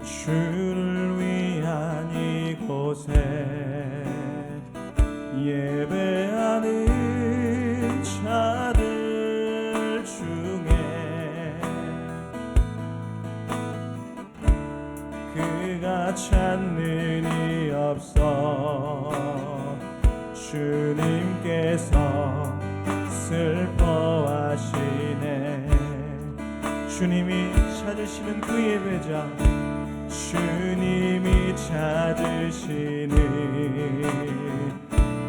주를 위한 이곳에 예배하는 자들 중에 그가 찾는 이 없어 주님께서 슬퍼하시네. 주님이 찾으시는 그 예배자, 주님이 찾으시는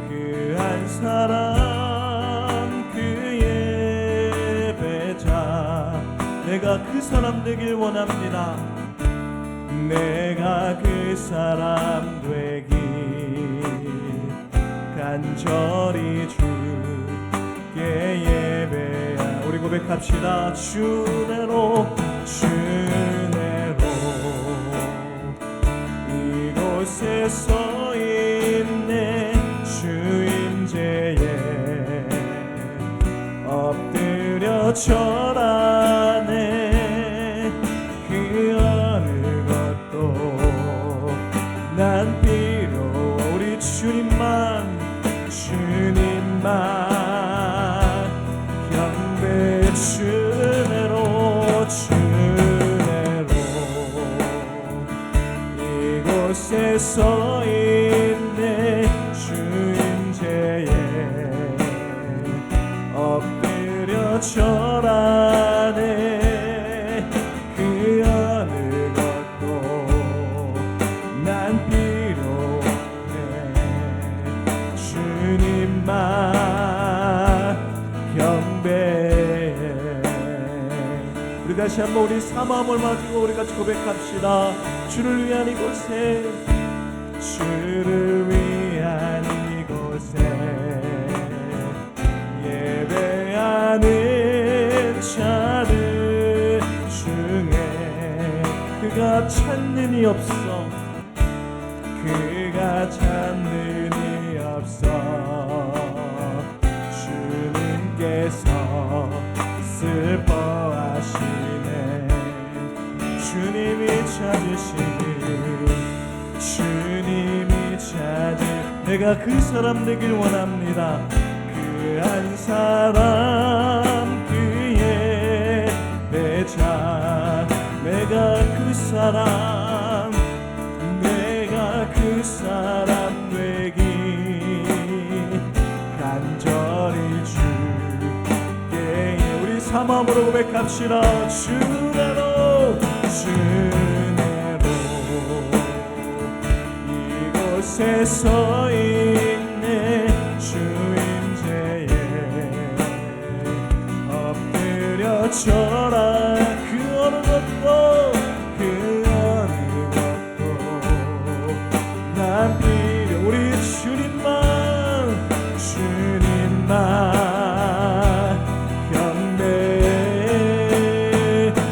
그 한 사람, 그 예배자, 내가 그 사람 되길 원합니다. 내가 그 사람 되길 간절히 주께 예배하. 우리 고백합시다. 주내로 주내로 이곳에 서 있네. 주 임재에 엎드려 절하네. 그 어느 것도 난 필요. 우리 주님만 경배. 주내로 주내로 이곳에 서 있네. 주 임재에 엎드려 절하네. 그 어느 것도 난 필요해. 주님만 경배해. 우리 다시 한번 우리 사마음을 가지고 우리 같이 고백합시다. 주를 위한 이곳에, 주를 위한 이곳에 예배하는 자들 중에 그가 찾는 이 없어. 그가 찾는 이 없어. 주님께서 슬퍼하시네. 주님이 찾으시니, 주님이 찾으. 내가 그 사람 되길 원합니다. 그 한 사람, 그 예배자, 내가 그 사람, 내가 그 사람 되길 간절히 주께. 우리 사마음으로 고백합시다. 주내로 주내로 이곳에 서 있네. 주 임재에 엎드려 절하. 그 어느 것도, 그 어느 것도 난 필요. 우리 주님만 경배.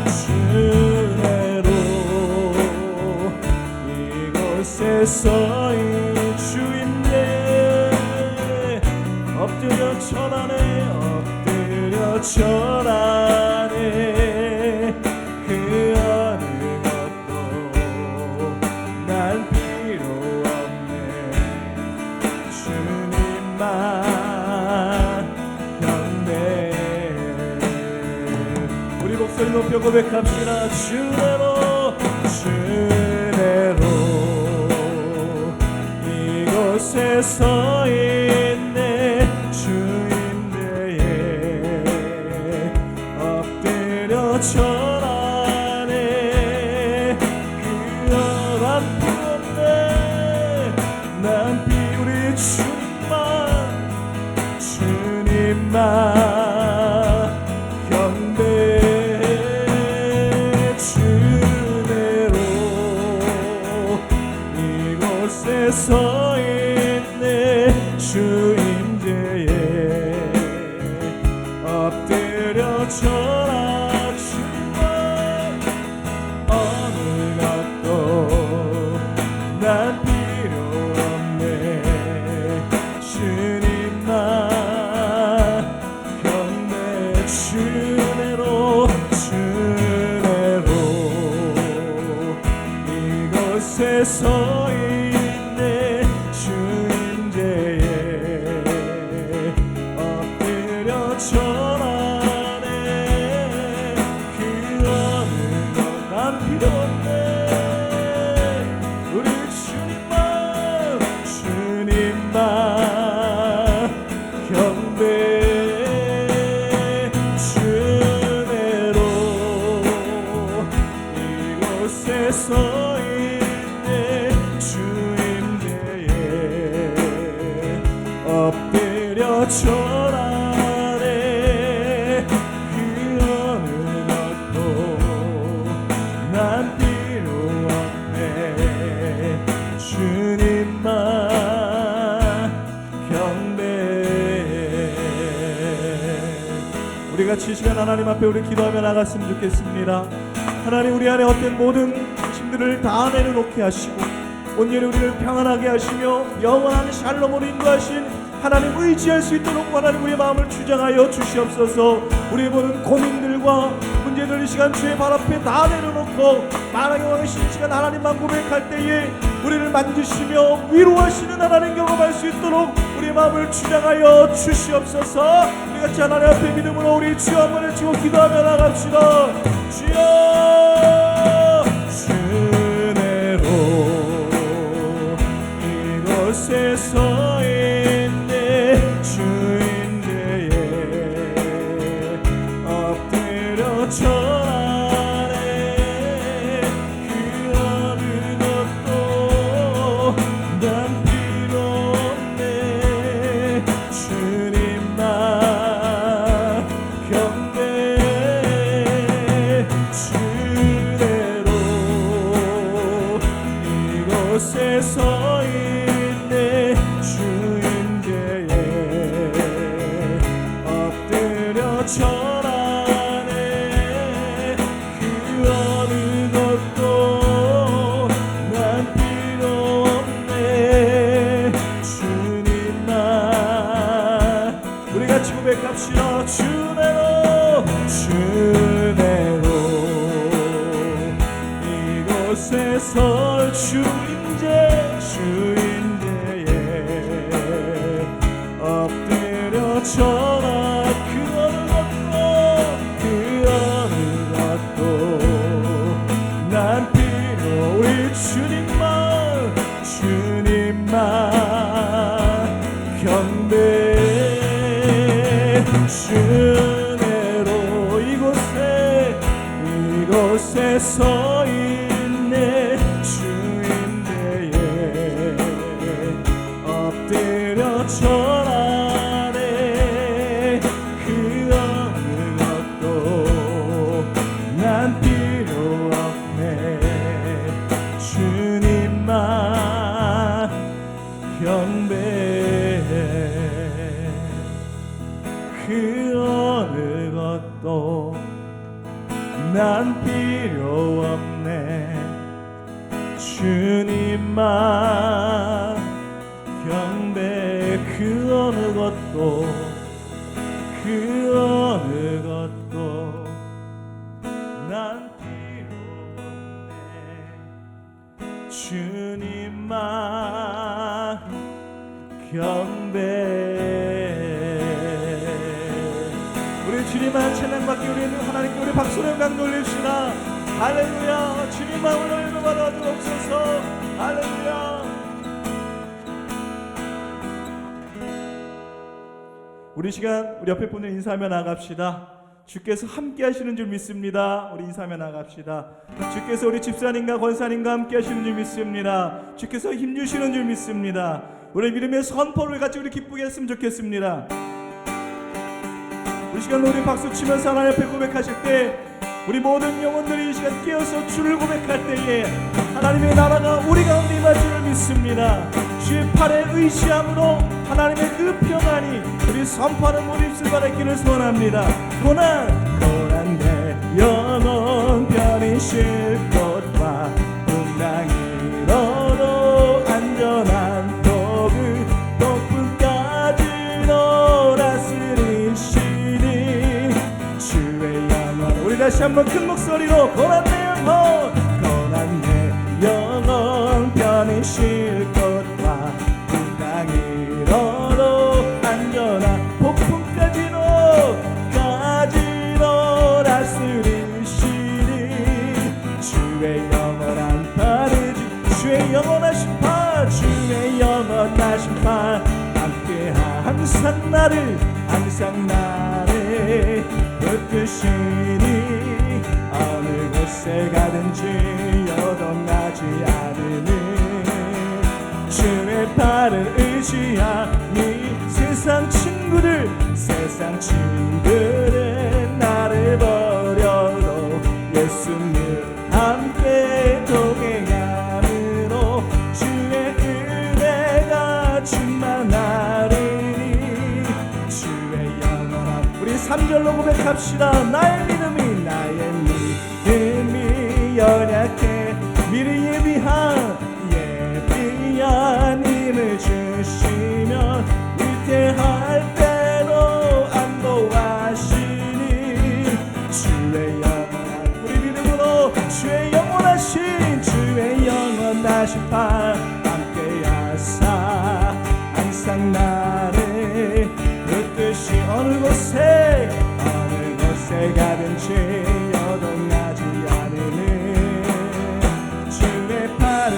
주내로 이곳에 서인 주 임재 엎드려 절하네. 엎드려 절하네. 그 어느 것도 난 필요 없네. 주님만 경배. 우리 목소리 높여 고백합시다. 주내로 주내로 이곳에 서 있네. 주 임재에 엎드려 절하네. 그런 필요 없네. 난 우리 주님만 경배. 주내로 이곳에 서 있네. 주 임재에 엎드려 절하. 주님만 어느 것도 난 필요 없네. 주님만 경배. 주내로 주내로 엎드려 절하네. 그 어느 것도 난 필요 없네. 주님만 경배해. 우리 같이 이 시간 하나님 앞에 우리 기도하며 나갔으면 좋겠습니다. 하나님, 우리 안에 어떤 모든 힘들을 다 내려놓게 하시고 온전히 우리를 평안하게 하시며 영원한 샬롬으로 인도하신 하나님 의지할 수 있도록 하나님 우리의 마음을 주장하여 주시옵소서. 우리의 모든 고민들과 문제들 이 시간 주의 발 앞에 다 내려놓고 만왕의 왕이신 시간 하나님만 고백할 때에 우리를 만지시며 위로하시는 하나님 경험할 수 있도록 우리의 마음을 주장하여 주시옵소서. 우리 같이 하나님 앞에 믿음으로 우리 주여 한번 외치고 기도하며 나갑시다. 주여, 주내로 이곳에 서 있네. 주인대에 엎드려 절하네. 그 어느 것도 난 필요 없네. 주님만 경배해. 주대로 이곳에 서 있네. 주인대에 엎드려 절하네. 그 어느 것도 난 필요 없네. 주님만. 우리 같이 고백합시다. 주내로, 주내로 이곳에 설 주인대에 엎드려 절하. 그 어느 것도 난 필요. 우리 주님만 경배해. 주내로 이곳에 서 있네. 주인대에 엎드려 절하네. 그 어느 것도 난 필요 없네. 주님만 경배해. 그 어느 것도 난 필요 없네. 주님만 경배해. 그 어느 것도 난 필요 없네. 주님만 경배해. 우리 주님만 찬양받기 우리는 하나님께 우리 박수로 영광 돌립시다. 할렐루야. 주님만 오늘도 받아주옵소서. 할렐루야. 우리 시간 우리 옆에 분을 인사하며 나갑시다. 주께서 함께 하시는 줄 믿습니다. 우리 인사하며 나갑시다. 주께서 우리 집사님과 권사님과 함께 하시는 줄 믿습니다. 주께서 힘주시는 줄 믿습니다. 우리 믿음의 선포를 같이 우리 기쁘게 했으면 좋겠습니다. 우리 시간 우리 박수 치면서 하나님 앞에 고백하실 때 우리 모든 영혼들이 이 시간 깨어서 주를 고백할 때에 하나님의 나라가 우리 가운데 임할 줄을 믿습니다. 주의 팔에 의지함으로 하나님의 그 평안이 우리 선포하는 모든 입술 바라기를 소원합니다. 고난 내 영혼 편히 쉴 곳과 분당이로도 안전한 도그 높음까지 놀아스리시니 주의 영혼. 우리 다시 한번 큰 목소리로 고난 내 영혼 편히 쉴 곳과 분당이로도 안전한 폭풍까지도 놀아스리시니 주의 영원한 팔을 주의 영원하신 팔 주의 영원하신 팔 함께 항상 나를 붙드시니 어느 곳에 가든지 요동하지 않으니 주의 주의 팔을 의지하니 세상 친구들은 나를 버려도 예수님 함께 동행함으로 주의 은혜가 충만하리니 주의 영원한 우리 3절로 고백합시다. 나의 믿음이 연약해 미리 예비한 힘을 주시며 위태할 때로 안도하시니 주의 영원한 우리 믿음으로 주의 영원하신 팔 함께하사 항상 나를 붙듯이 어느 곳에 가든지 여동하지 않으니 주의 팔을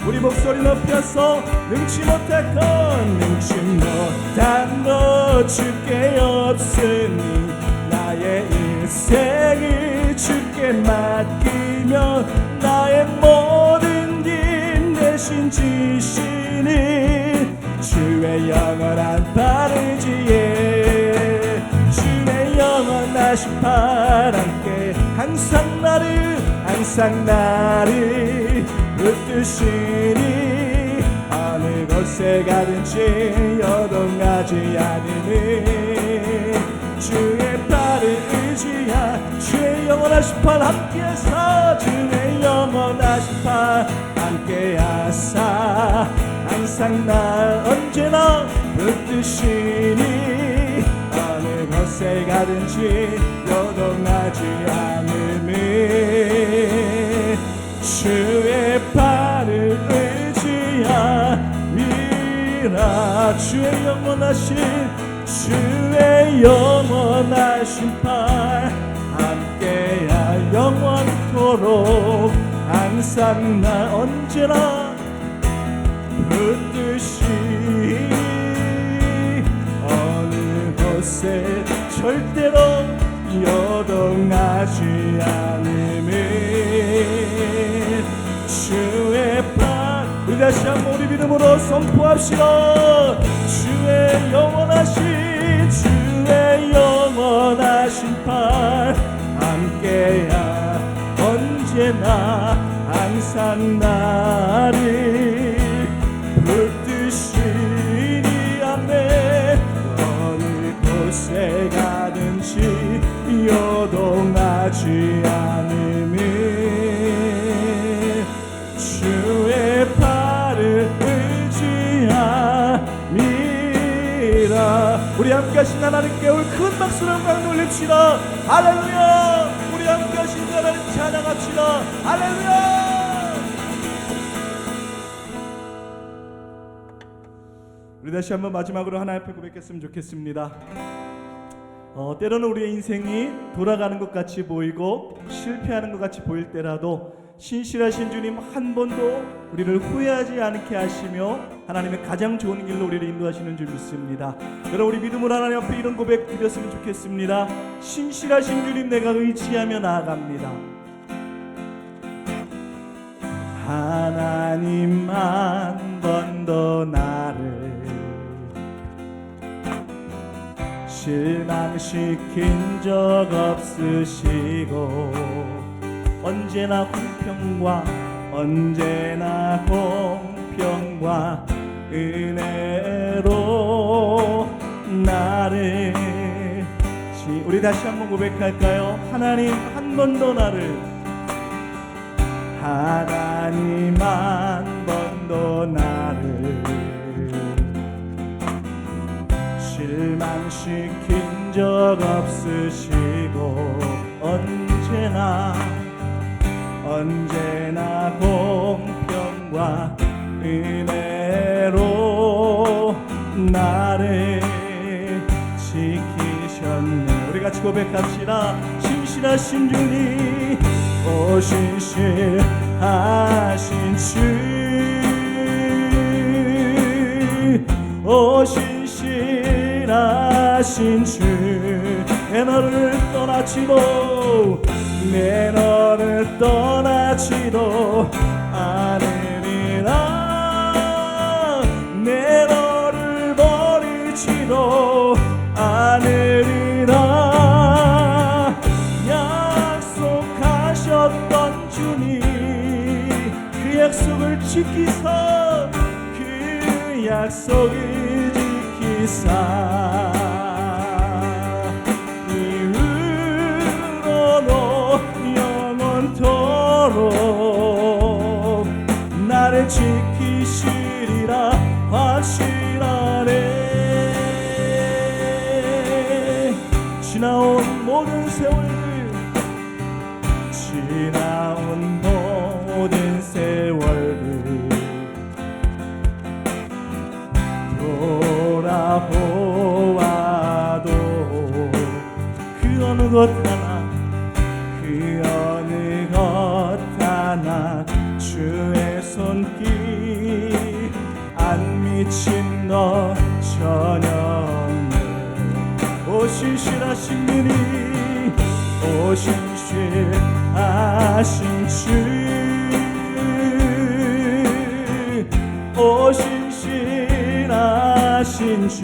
우리 목소리 높여서 능치 못한 것 주께 없으니 나의 인생을 주께 맡기며 나의 모든 힘 대신 지시니 주의 영원한 팔을 지혜 주의 영원하신 팔 함께 항상 나를 붙드시니 어느 곳에 가든지 여동하지 않으니 주의 팔을 의지하 주의 영원하신 팔 함께하사 주의 영원하신 팔 함께하사 항상 날 언제나 붙드시니 어느 곳에 가든지 여동하지 않으니 주의 팔을 의지함이라 주의 영원하신 팔 함께하 영원토록 항상 나 언제나 붙드시니 어느 곳에 절대로 여동하지 않음이 주의 팔 우리 다시 한번 우리 믿음으로 선포합시다. 주의 영원하신 팔 함께야 언제나 항상 나를 붙드시니 아멘 어느 곳에 가든지 여동하지 않음이 주의 팔을 의지함이라 우리 함께 하신 하나님께 오늘 큰 박수로 영광 돌립시다. 할렐루야. 우리 함께 하신 하나님 찬양합시다. 할렐루야. 우리 다시 한번 마지막으로 하나님 앞에 고백했으면 좋겠습니다. 때로는 우리의 인생이 돌아가는 것 같이 보이고 실패하는 것 같이 보일 때라도 신실하신 주님 한 번도 우리를 후회하지 않게 하시며 하나님의 가장 좋은 길로 우리를 인도하시는 줄 믿습니다. 여러분 우리 믿음으로 하나님 앞에 이런 고백 드렸으면 좋겠습니다. 신실하신 주님 내가 의지하며 나아갑니다. 하나님 한 번도 나를 실망시킨 적 없으시고 언제나 공평과 은혜로 나를 우리 다시 한번 고백할까요? 하나님 한 번도 나를 실망시킨 적 없으시고 언제나 공평과 은혜로 나를 지키셨네. 우리 같이 고백합시다. 신실하신 주님 신실하신 주 신실하신 주 내 너를 떠나지도 않으리라 지키사 그 약속을 지키사 이후로도 영원토록 나를 지키시리라 확신하네. 지나온 모든 세월들 지나온 모든 세월들 돌아보아도 그 어느 것 하나 그 어느 것 하나 주의 손길 안 미친 너 전혀 없네. 오 신실하신 분이 오 신실하신 주 오 신실하신 주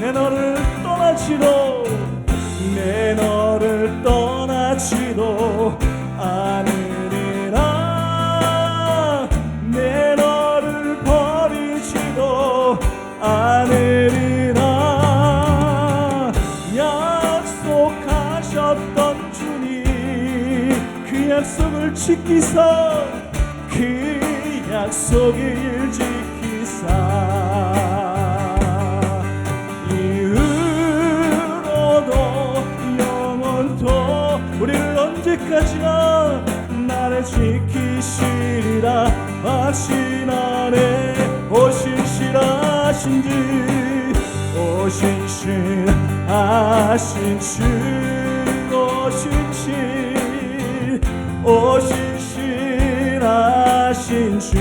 내 너를 떠나지도 내 너를 떠나지도 않으리라 내 너를 버리지도 않으리라. 약속하셨던 주님 그 약속을 지키사 그 약속을 지키사 이후로도 영원토 우리를 언제까지나 나를 지키시리라 확신하네. 오 신실하신 주 오 신실하신 주 오 신실하신 주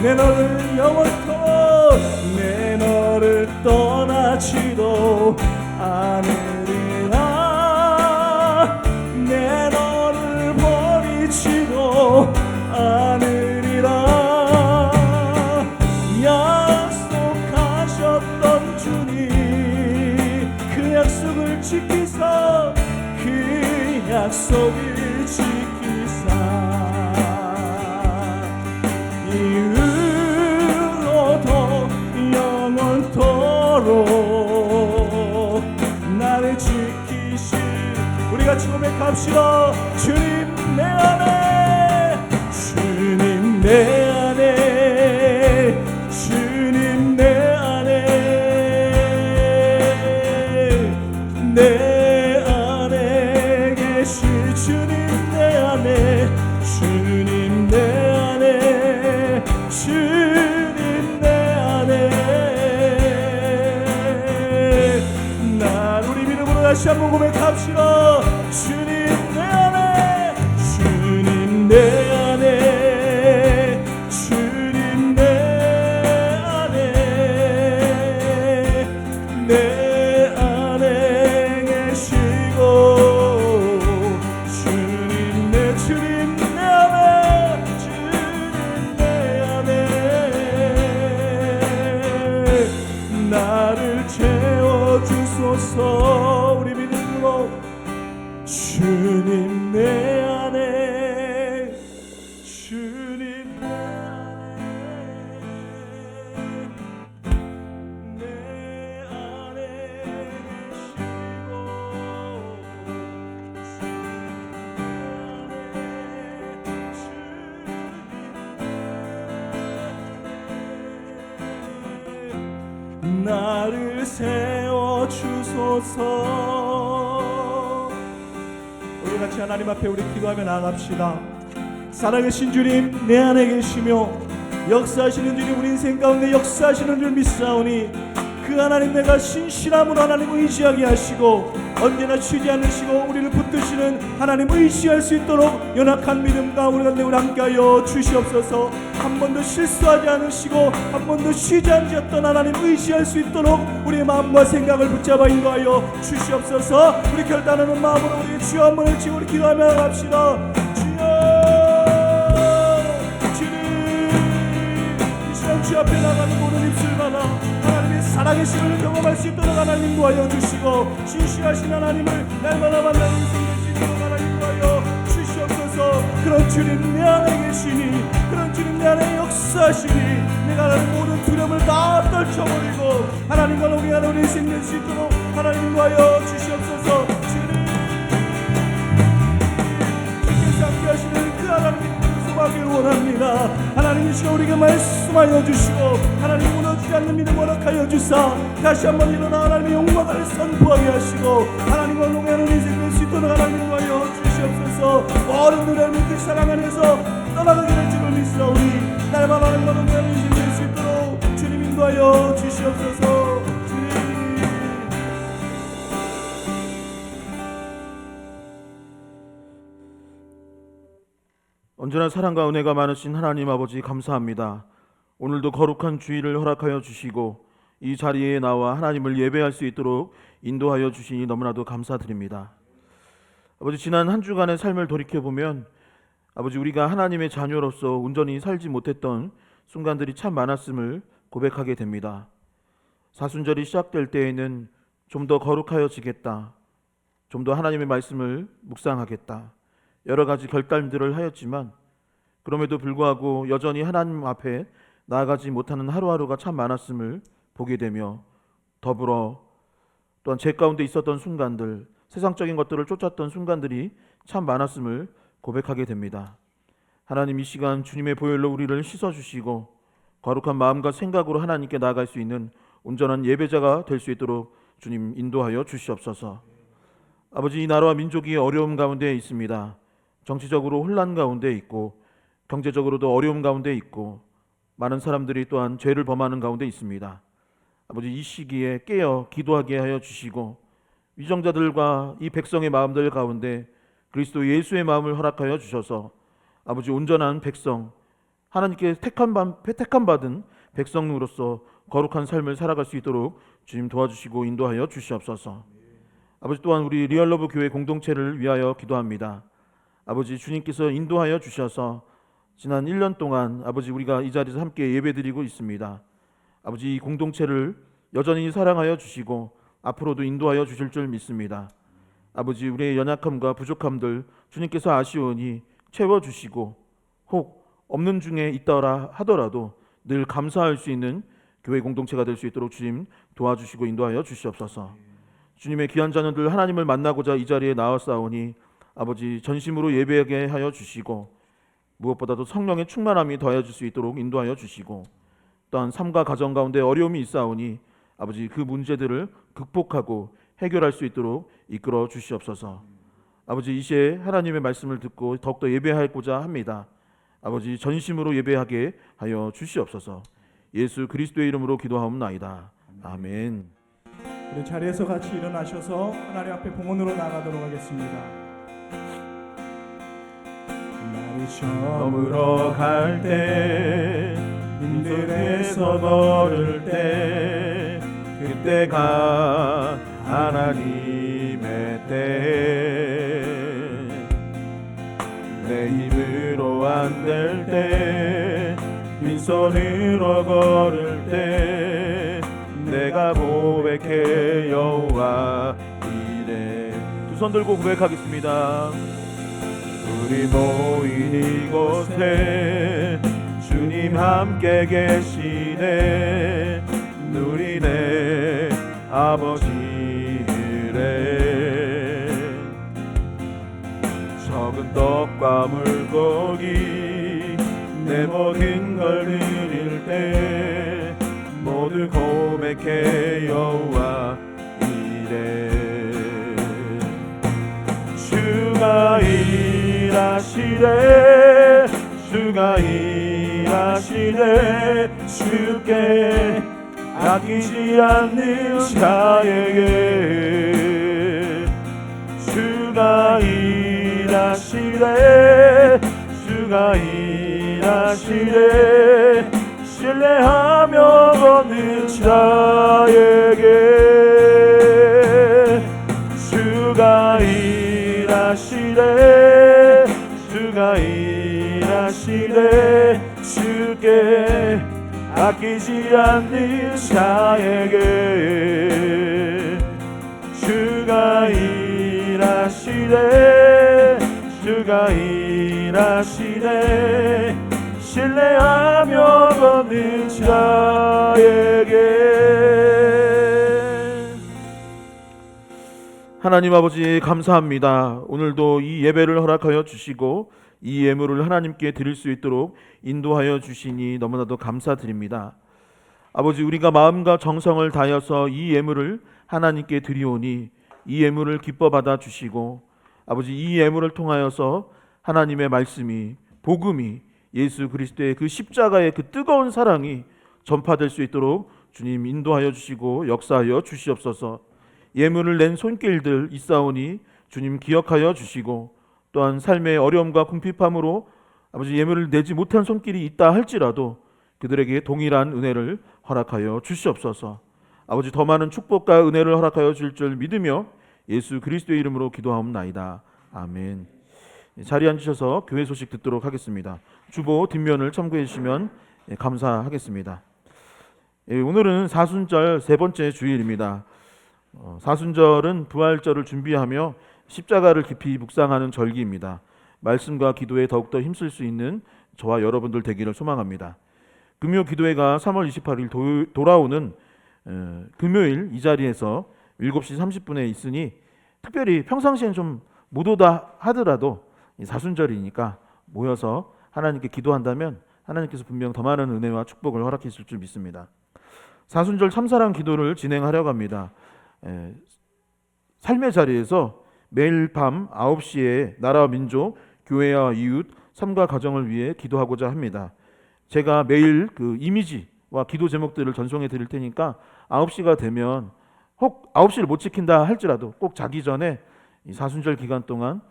내 너를 영원토록 내 너를 떠나지도 않으리라 내 너를 버리지도 않으리라. 약속하셨던 주님 그 약속을 지키사 그 약속을 지키사 이후로도 영원토록 나를 지키실 우리 같이 고백합시다. 주님 내 안에 주님 내 안에 주님 내 안에 내 안에 계실 주님 내 안에 주님 내 안에 주님 내 안에 난 우리 믿음으로 다시 한번 고백합시다. 주님 내 안에 주님 내 안에 주님 내 안에 내 안에 계시고 주님 내 안에 주님 내 안에 나를 채워주소서. 우리 믿음으로 주님 내 안에 주님 내 안에 내 안에 계시고 주님 나를 세워주소서. 우리 같이 하나님 앞에 우리 기도하며 나아갑시다. 살아계신 주님 내 안에 계시며 역사하시는 주님 우리 인생 가운데 역사하시는 줄 믿사오니 그 하나님 내가 신실함으로 하나님 의지하게 하시고 언제나 쉬지 않으시고 우리를 붙드시는 하나님 의지할 수 있도록 연약한 믿음 가운데 우리 함께하여 주시옵소서. 한 번도 실수하지 않으시고 한 번도 쉬지 않으셨던 하나님 의지할 수 있도록 우리의 마음과 생각을 붙잡아 인도하여 주시옵소서. 우리 결단하는 마음으로 우리 주여 한 번을 지고 우리 기도하며 갑시다. 주 앞에 나가는 모든 입술마다 하나님의 살아계심을 경험할 수 있도록 하나님 인도하여 주시고 신실하신 하나님을 날마다 만나는 인생을 지도록 하나님 인도하여 주시옵소서. 그런 주님 내 안에 계시니 그런 주님 내 안에 역사하시니 내가 하는 모든 두려움을 다 떨쳐버리고 하나님과 우리 안에 우리 생길 수 있도록 하나님 인도하여 주시옵소서. 주께서 함께 하시는 그 하나님의 소망을 원합니다. 하나님 이 시간 우리에게 말씀하여 주시고 하나님 무너지지 않는 믿음 허락하여 주사 다시 한번 일어나 하나님의 영광을 선포하게 하시고 하나님과 동행하는 인생 될 수 있도록 하나님 인도하여 주시옵소서. 모든 누나님 그 사랑 안에서 떠나가게 될 줄을 믿사오니 날마다 하나님과 동행하는 인생 될 수 있도록 주님 인도하여 주시옵소서. 주님 언제나 사랑과 은혜가 많으신 하나님 아버지 감사합니다. 오늘도 거룩한 주일을 허락하여 주시고 이 자리에 나와 하나님을 예배할 수 있도록 인도하여 주시니 너무나도 감사드립니다. 아버지 지난 한 주간의 삶을 돌이켜보면 아버지 우리가 하나님의 자녀로서 온전히 살지 못했던 순간들이 참 많았음을 고백하게 됩니다. 사순절이 시작될 때에는 좀 더 거룩하여지겠다, 좀 더 하나님의 말씀을 묵상하겠다, 여러 가지 결단들을 하였지만 그럼에도 불구하고 여전히 하나님 앞에 나아가지 못하는 하루하루가 참 많았음을 보게 되며 더불어 또한 제 가운데 있었던 순간들, 세상적인 것들을 쫓았던 순간들이 참 많았음을 고백하게 됩니다. 하나님 이 시간 주님의 보혈로 우리를 씻어주시고 거룩한 마음과 생각으로 하나님께 나아갈 수 있는 온전한 예배자가 될 수 있도록 주님 인도하여 주시옵소서. 아버지 이 나라와 민족이 어려움 가운데 있습니다. 정치적으로 혼란 가운데 있고 경제적으로도 어려움 가운데 있고 많은 사람들이 또한 죄를 범하는 가운데 있습니다. 아버지 이 시기에 깨어 기도하게 하여 주시고 위정자들과 이 백성의 마음들 가운데 그리스도 예수의 마음을 허락하여 주셔서 아버지 온전한 백성, 하나님께 택함 받은 백성으로서 거룩한 삶을 살아갈 수 있도록 주님 도와주시고 인도하여 주시옵소서. 아버지 또한 우리 리얼러브 교회 공동체를 위하여 기도합니다. 아버지 주님께서 인도하여 주셔서 지난 1년 동안 아버지 우리가 이 자리에서 함께 예배드리고 있습니다. 아버지 이 공동체를 여전히 사랑하여 주시고 앞으로도 인도하여 주실 줄 믿습니다. 아버지 우리의 연약함과 부족함들 주님께서 아시오니 채워주시고 혹 없는 중에 있더라 하더라도 늘 감사할 수 있는 교회 공동체가 될 수 있도록 주님 도와주시고 인도하여 주시옵소서. 주님의 귀한 자녀들 하나님을 만나고자 이 자리에 나왔사오니 아버지 전심으로 예배하게 하여 주시고 무엇보다도 성령의 충만함이 더해질 수 있도록 인도하여 주시고 또한 삶과 가정 가운데 어려움이 있사오니 아버지 그 문제들을 극복하고 해결할 수 있도록 이끌어 주시옵소서. 아버지 이 시에 하나님의 말씀을 듣고 더욱더 예배하고자 합니다. 아버지 전심으로 예배하게 하여 주시옵소서. 예수 그리스도의 이름으로 기도하옵나이다. 아멘. 우리 자리에서 같이 일어나셔서 하나님 앞에 봉헌으로 나가도록 하겠습니다. 날이 저물어 갈 때 빈들에서 걸을 때 그때가 하나님의 때 내 힘으로 안 될 때 빈손으로 걸을 때 내가 고백해 여호와 이래. 두 손 들고 고백하겠습니다. 우리 모인 이곳에 주님 함께 계시네. 누리네 아버지래. 적은 떡과 물고기 내 모든 걸 드릴 때 모두 고백해 여호와 이래. 주가 일하시네. 주가 일하시네. 주께 아끼지 않는 자에게 주가 일하시네. 주가 일하시네. 신뢰하며 걷는 자에게 주가 일하시네. 주가 일하시네. 주께 아끼지 않는 자에게 주가 일하시네. 주가 일하시네. 신뢰하며 걷는 자에게. 하나님 아버지 감사합니다. 오늘도 이 예배를 허락하여 주시고 이 예물을 하나님께 드릴 수 있도록 인도하여 주시니 너무나도 감사드립니다. 아버지, 우리가 마음과 정성을 다하여서 이 예물을 하나님께 드리오니 이 예물을 기뻐 받아 주시고, 아버지, 이 예물을 통하여서 하나님의 말씀이, 복음이, 예수 그리스도의 그 십자가의 그 뜨거운 사랑이 전파될 수 있도록 주님 인도하여 주시고 역사하여 주시옵소서. 예물을 낸 손길들 있사오니 주님 기억하여 주시고, 또한 삶의 어려움과 궁핍함으로 아버지 예물을 내지 못한 손길이 있다 할지라도 그들에게 동일한 은혜를 허락하여 주시옵소서. 아버지, 더 많은 축복과 은혜를 허락하여 줄 줄 믿으며 예수 그리스도의 이름으로 기도하옵나이다. 아멘. 자리에 앉으셔서 교회 소식 듣도록 하겠습니다. 주보 뒷면을 참고해 주시면 감사하겠습니다. 오늘은 사순절 세 번째 주일입니다. 사순절은 부활절을 준비하며 십자가를 깊이 묵상하는 절기입니다. 말씀과 기도에 더욱더 힘쓸 수 있는 저와 여러분들 되기를 소망합니다. 금요 기도회가 3월 28일 돌아오는 금요일 이 자리에서 7시 30분에 있으니, 특별히 평상시엔 좀 못 오다 하더라도 사순절이니까 모여서 하나님께 기도한다면 하나님께서 분명 더 많은 은혜와 축복을 허락해 주실 줄 믿습니다. 사순절 참사랑 기도를 진행하려고 합니다. 삶의 자리에서 매일 밤 9시에 나라와 민족, 교회와 이웃, 삶과 가정을 위해 기도하고자 합니다. 제가 매일 그 이미지와 기도 제목들을 전송해 드릴 테니까 9시가 되면, 혹 9시를 못 지킨다 할지라도 꼭 자기 전에 이 사순절 기간 동안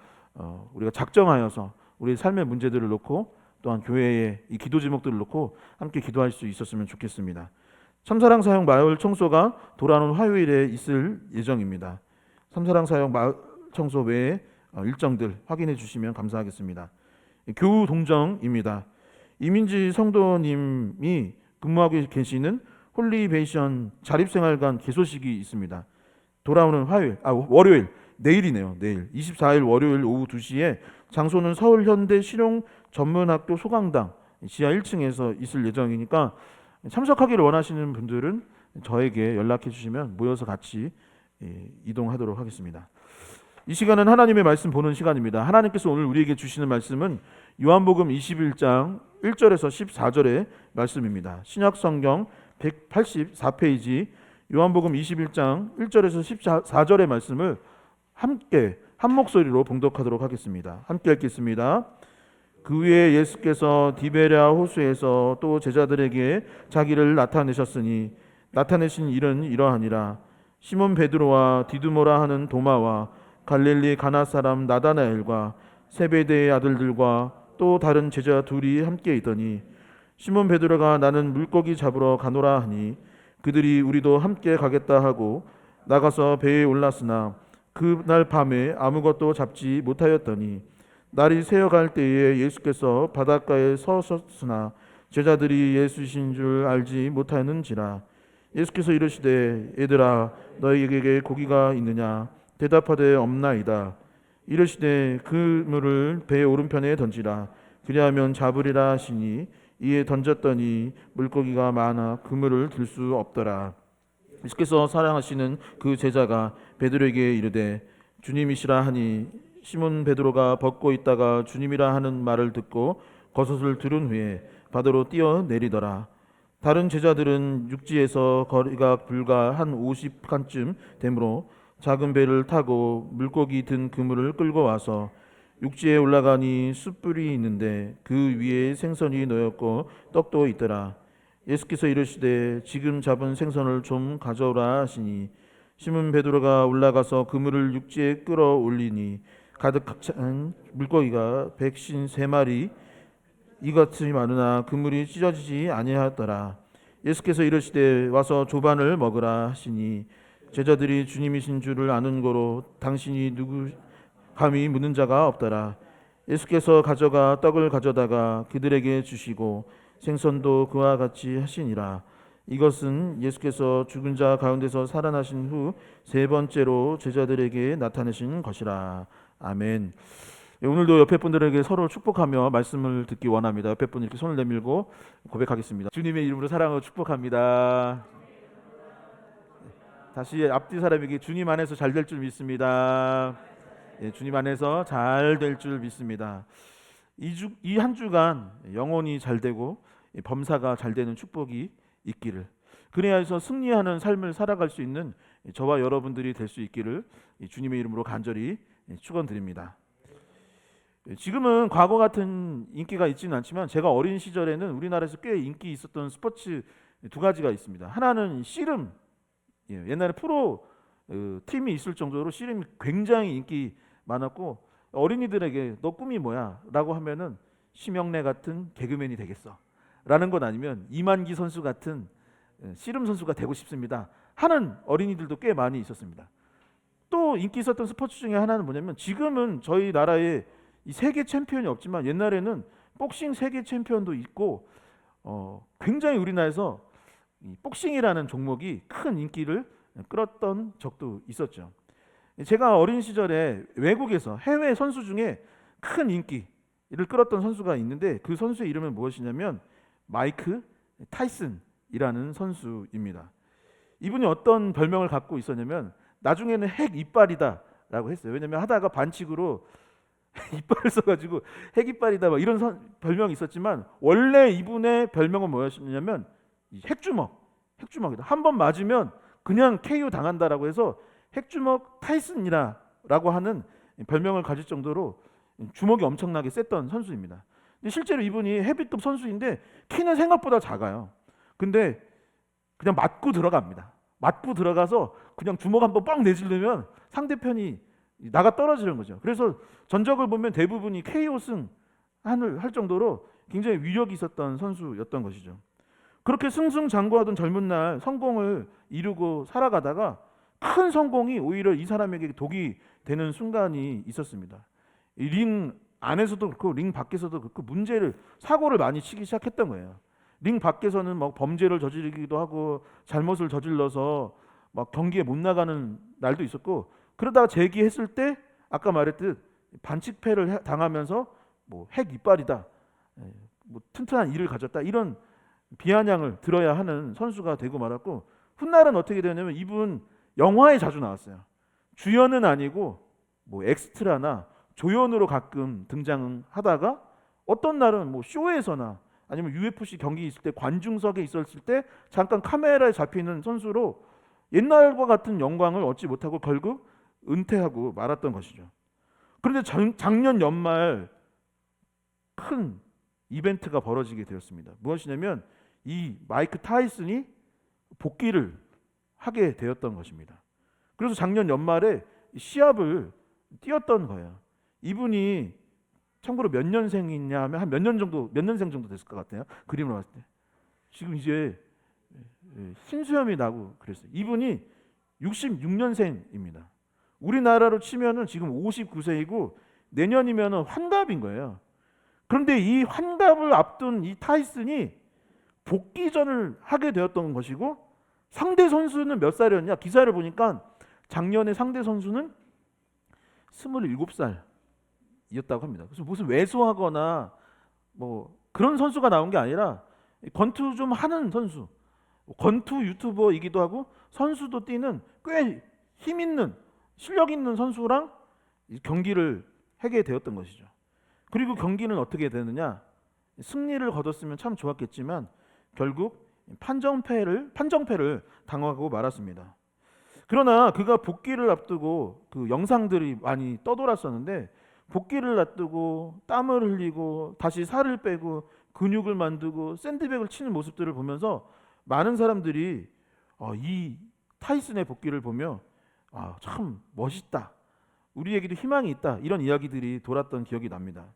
우리가 작정하여서 우리 삶의 문제들을 놓고 또한 교회의 이 기도 제목들을 놓고 함께 기도할 수 있었으면 좋겠습니다. 참사랑 사역 마을 청소가 돌아오는 화요일에 있을 예정입니다. 참사랑 사역 마을 청소 외에 일정들 확인해 주시면 감사하겠습니다. 교우 동정입니다. 이민지 성도님이 근무하고 계시는 홀리베이션 자립생활관 개소식이 있습니다. 돌아오는 월요일, 내일이네요. 내일 24일 월요일 오후 2시에 장소는 서울 현대 실용 전문학교 소강당 지하 1층에서 있을 예정이니까 참석하기를 원하시는 분들은 저에게 연락해 주시면 모여서 같이 이동하도록 하겠습니다. 이 시간은 하나님의 말씀 보는 시간입니다. 하나님께서 오늘 우리에게 주시는 말씀은 요한복음 21장 1절에서 14절의 말씀입니다. 신약성경 184페이지 요한복음 21장 1절에서 14절의 말씀을 함께 한 목소리로 봉독하도록 하겠습니다. 함께 읽겠습니다. 그 후에 예수께서 디베랴 호수에서 또 제자들에게 자기를 나타내셨으니 나타내신 일은 이러하니라. 시몬 베드로와 디두모라 하는 도마와 갈릴리 가나 사람 나다나엘과 세베대의 아들들과 또 다른 제자 둘이 함께 있더니, 시몬 베드로가 나는 물고기 잡으러 가노라 하니 그들이 우리도 함께 가겠다 하고 나가서 배에 올랐으나 그날 밤에 아무것도 잡지 못하였더니, 날이 새어갈 때에 예수께서 바닷가에 서셨으나 제자들이 예수이신 줄 알지 못하였는지라. 예수께서 이르시되 얘들아 너희에게 고기가 있느냐? 대답하되 없나이다. 이르시되 그물을 배 오른편에 던지라. 그리하면 잡으리라 하시니 이에 던졌더니 물고기가 많아 그물을 들 수 없더라. 예수께서 사랑하시는 그 제자가 베드로에게 이르되 주님이시라 하니, 시몬 베드로가 벗고 있다가 주님이라 하는 말을 듣고 겉옷을 두른 후에 바다로 뛰어내리더라. 다른 제자들은 육지에서 거리가 불과 한 50칸쯤 되므로 작은 배를 타고 물고기 든 그물을 끌고 와서 육지에 올라가니 숯불이 있는데 그 위에 생선이 놓였고 떡도 있더라. 예수께서 이르시되 지금 잡은 생선을 좀 가져오라 하시니, 시몬 베드로가 올라가서 그물을 육지에 끌어올리니 가득 찬 물고기가 153마리 이같이 많으나 그물이 찢어지지 아니하였더라. 예수께서 이르시되 와서 조반을 먹으라 하시니, 제자들이 주님이신 줄을 아는 거로 당신이 누구 감히 묻는 자가 없더라. 예수께서 가져가 떡을 가져다가 그들에게 주시고 생선도 그와 같이 하시니라. 이것은 예수께서 죽은 자 가운데서 살아나신 후 세 번째로 제자들에게 나타내신 것이라. 아멘. 예, 오늘도 옆에 분들에게 서로 축복하며 말씀을 듣기 원합니다. 옆에 분 이렇게 손을 내밀고 고백하겠습니다. 주님의 이름으로 사랑하고 축복합니다. 다시 앞뒤 사람에게 주님 안에서 잘 될 줄 믿습니다. 예, 주님 안에서 잘 될 줄 믿습니다. 이 한 주간 영혼이 잘 되고 범사가 잘 되는 축복이 있기를, 그래야 해서 승리하는 삶을 살아갈 수 있는 저와 여러분들이 될 수 있기를 주님의 이름으로 간절히 축원드립니다. 지금은 과거 같은 인기가 있지는 않지만 제가 어린 시절에는 우리나라에서 꽤 인기 있었던 스포츠 두 가지가 있습니다. 하나는 씨름, 옛날에 프로 팀이 있을 정도로 씨름이 굉장히 인기 많았고, 어린이들에게 너 꿈이 뭐야? 라고 하면은 심영래 같은 개그맨이 되겠어 라는 것, 아니면 이만기 선수 같은 씨름 선수가 되고 싶습니다 하는 어린이들도 꽤 많이 있었습니다. 또 인기 있었던 스포츠 중에 하나는 뭐냐면, 지금은 저희 나라에 이 세계 챔피언이 없지만 옛날에는 복싱 세계 챔피언도 있고 굉장히 우리나라에서 이 복싱이라는 종목이 큰 인기를 끌었던 적도 있었죠. 제가 어린 시절에 외국에서 해외 선수 중에 큰 인기를 끌었던 선수가 있는데, 그 선수의 이름은 무엇이냐면 마이크 타이슨이라는 선수입니다. 이분이 어떤 별명을 갖고 있었냐면 나중에는 핵 이빨이다라고 했어요. 왜냐면 하다가 반칙으로 이빨을 써가지고 핵 이빨이다 막 이런 별명이 있었지만, 원래 이분의 별명은 뭐였냐면 핵주먹이다. 한 번 맞으면 그냥 KO 당한다라고 해서 핵주먹 타이슨이라고 하는 별명을 가질 정도로 주먹이 엄청나게 셌던 선수입니다. 근데 실제로 이분이 헤비급 선수인데 키는 생각보다 작아요. 근데 그냥 맞고 들어갑니다. 맞고 들어가서 그냥 주먹 한번 뻥 내지르면 상대편이 나가 떨어지는 거죠. 그래서 전적을 보면 대부분이 KO승 할 정도로 굉장히 위력이 있었던 선수였던 것이죠. 그렇게 승승장구하던 젊은 날 성공을 이루고 살아가다가 큰 성공이 오히려 이 사람에게 독이 되는 순간이 있었습니다. 링 안에서도 그렇고 링 밖에서도 그렇고 사고를 많이 치기 시작했던 거예요. 링 밖에서는 막 범죄를 저지르기도 하고 잘못을 저질러서 막 경기에 못 나가는 날도 있었고, 그러다가 재기했을 때 아까 말했듯 반칙패를 당하면서 뭐 핵 이빨이다, 뭐 튼튼한 이를 가졌다, 이런 비아냥을 들어야 하는 선수가 되고 말았고, 훗날은 어떻게 되냐면 이분 영화에 자주 나왔어요. 주연은 아니고 뭐 엑스트라나 조연으로 가끔 등장하다가 어떤 날은 뭐 쇼에서나 아니면 UFC 경기 있을 때 관중석에 있었을 때 잠깐 카메라에 잡히는 선수로 옛날과 같은 영광을 얻지 못하고 결국 은퇴하고 말았던 것이죠. 그런데 작년 연말 큰 이벤트가 벌어지게 되었습니다. 무엇이냐면 이 마이크 타이슨이 복귀를 하게 되었던 것입니다. 그래서 작년 연말에 시합을 뛰었던 거예요. 이분이 참고로 몇 년생이냐 하면 한 몇 년생 정도 됐을 것 같아요. 그림으로 봤을 때. 지금 이제 신수염이 나고 그랬어요. 이분이 66년생입니다. 우리나라로 치면은 지금 59세이고 내년이면은 환갑인 거예요. 그런데 이 환갑을 앞둔 이 타이슨이 복귀전을 하게 되었던 것이고, 상대 선수는 몇 살이었냐? 기사를 보니까 작년에 상대 선수는 27살이었다고 합니다. 그래서 무슨 왜소하거나 뭐 그런 선수가 나온 게 아니라 권투 좀 하는 선수, 권투 유튜버이기도 하고 선수도 뛰는 꽤 힘 있는 실력 있는 선수랑 경기를 하게 되었던 것이죠. 그리고 경기는 어떻게 되느냐? 승리를 거뒀으면 참 좋았겠지만 결국 판정패를 당하고 말았습니다. 그러나 그가 복귀를 앞두고 그 영상들이 많이 떠돌았었는데, 복귀를 앞두고 땀을 흘리고 다시 살을 빼고 근육을 만들고 샌드백을 치는 모습들을 보면서 많은 사람들이 이 타이슨의 복귀를 보며 참 멋있다, 우리에게도 희망이 있다, 이런 이야기들이 돌았던 기억이 납니다.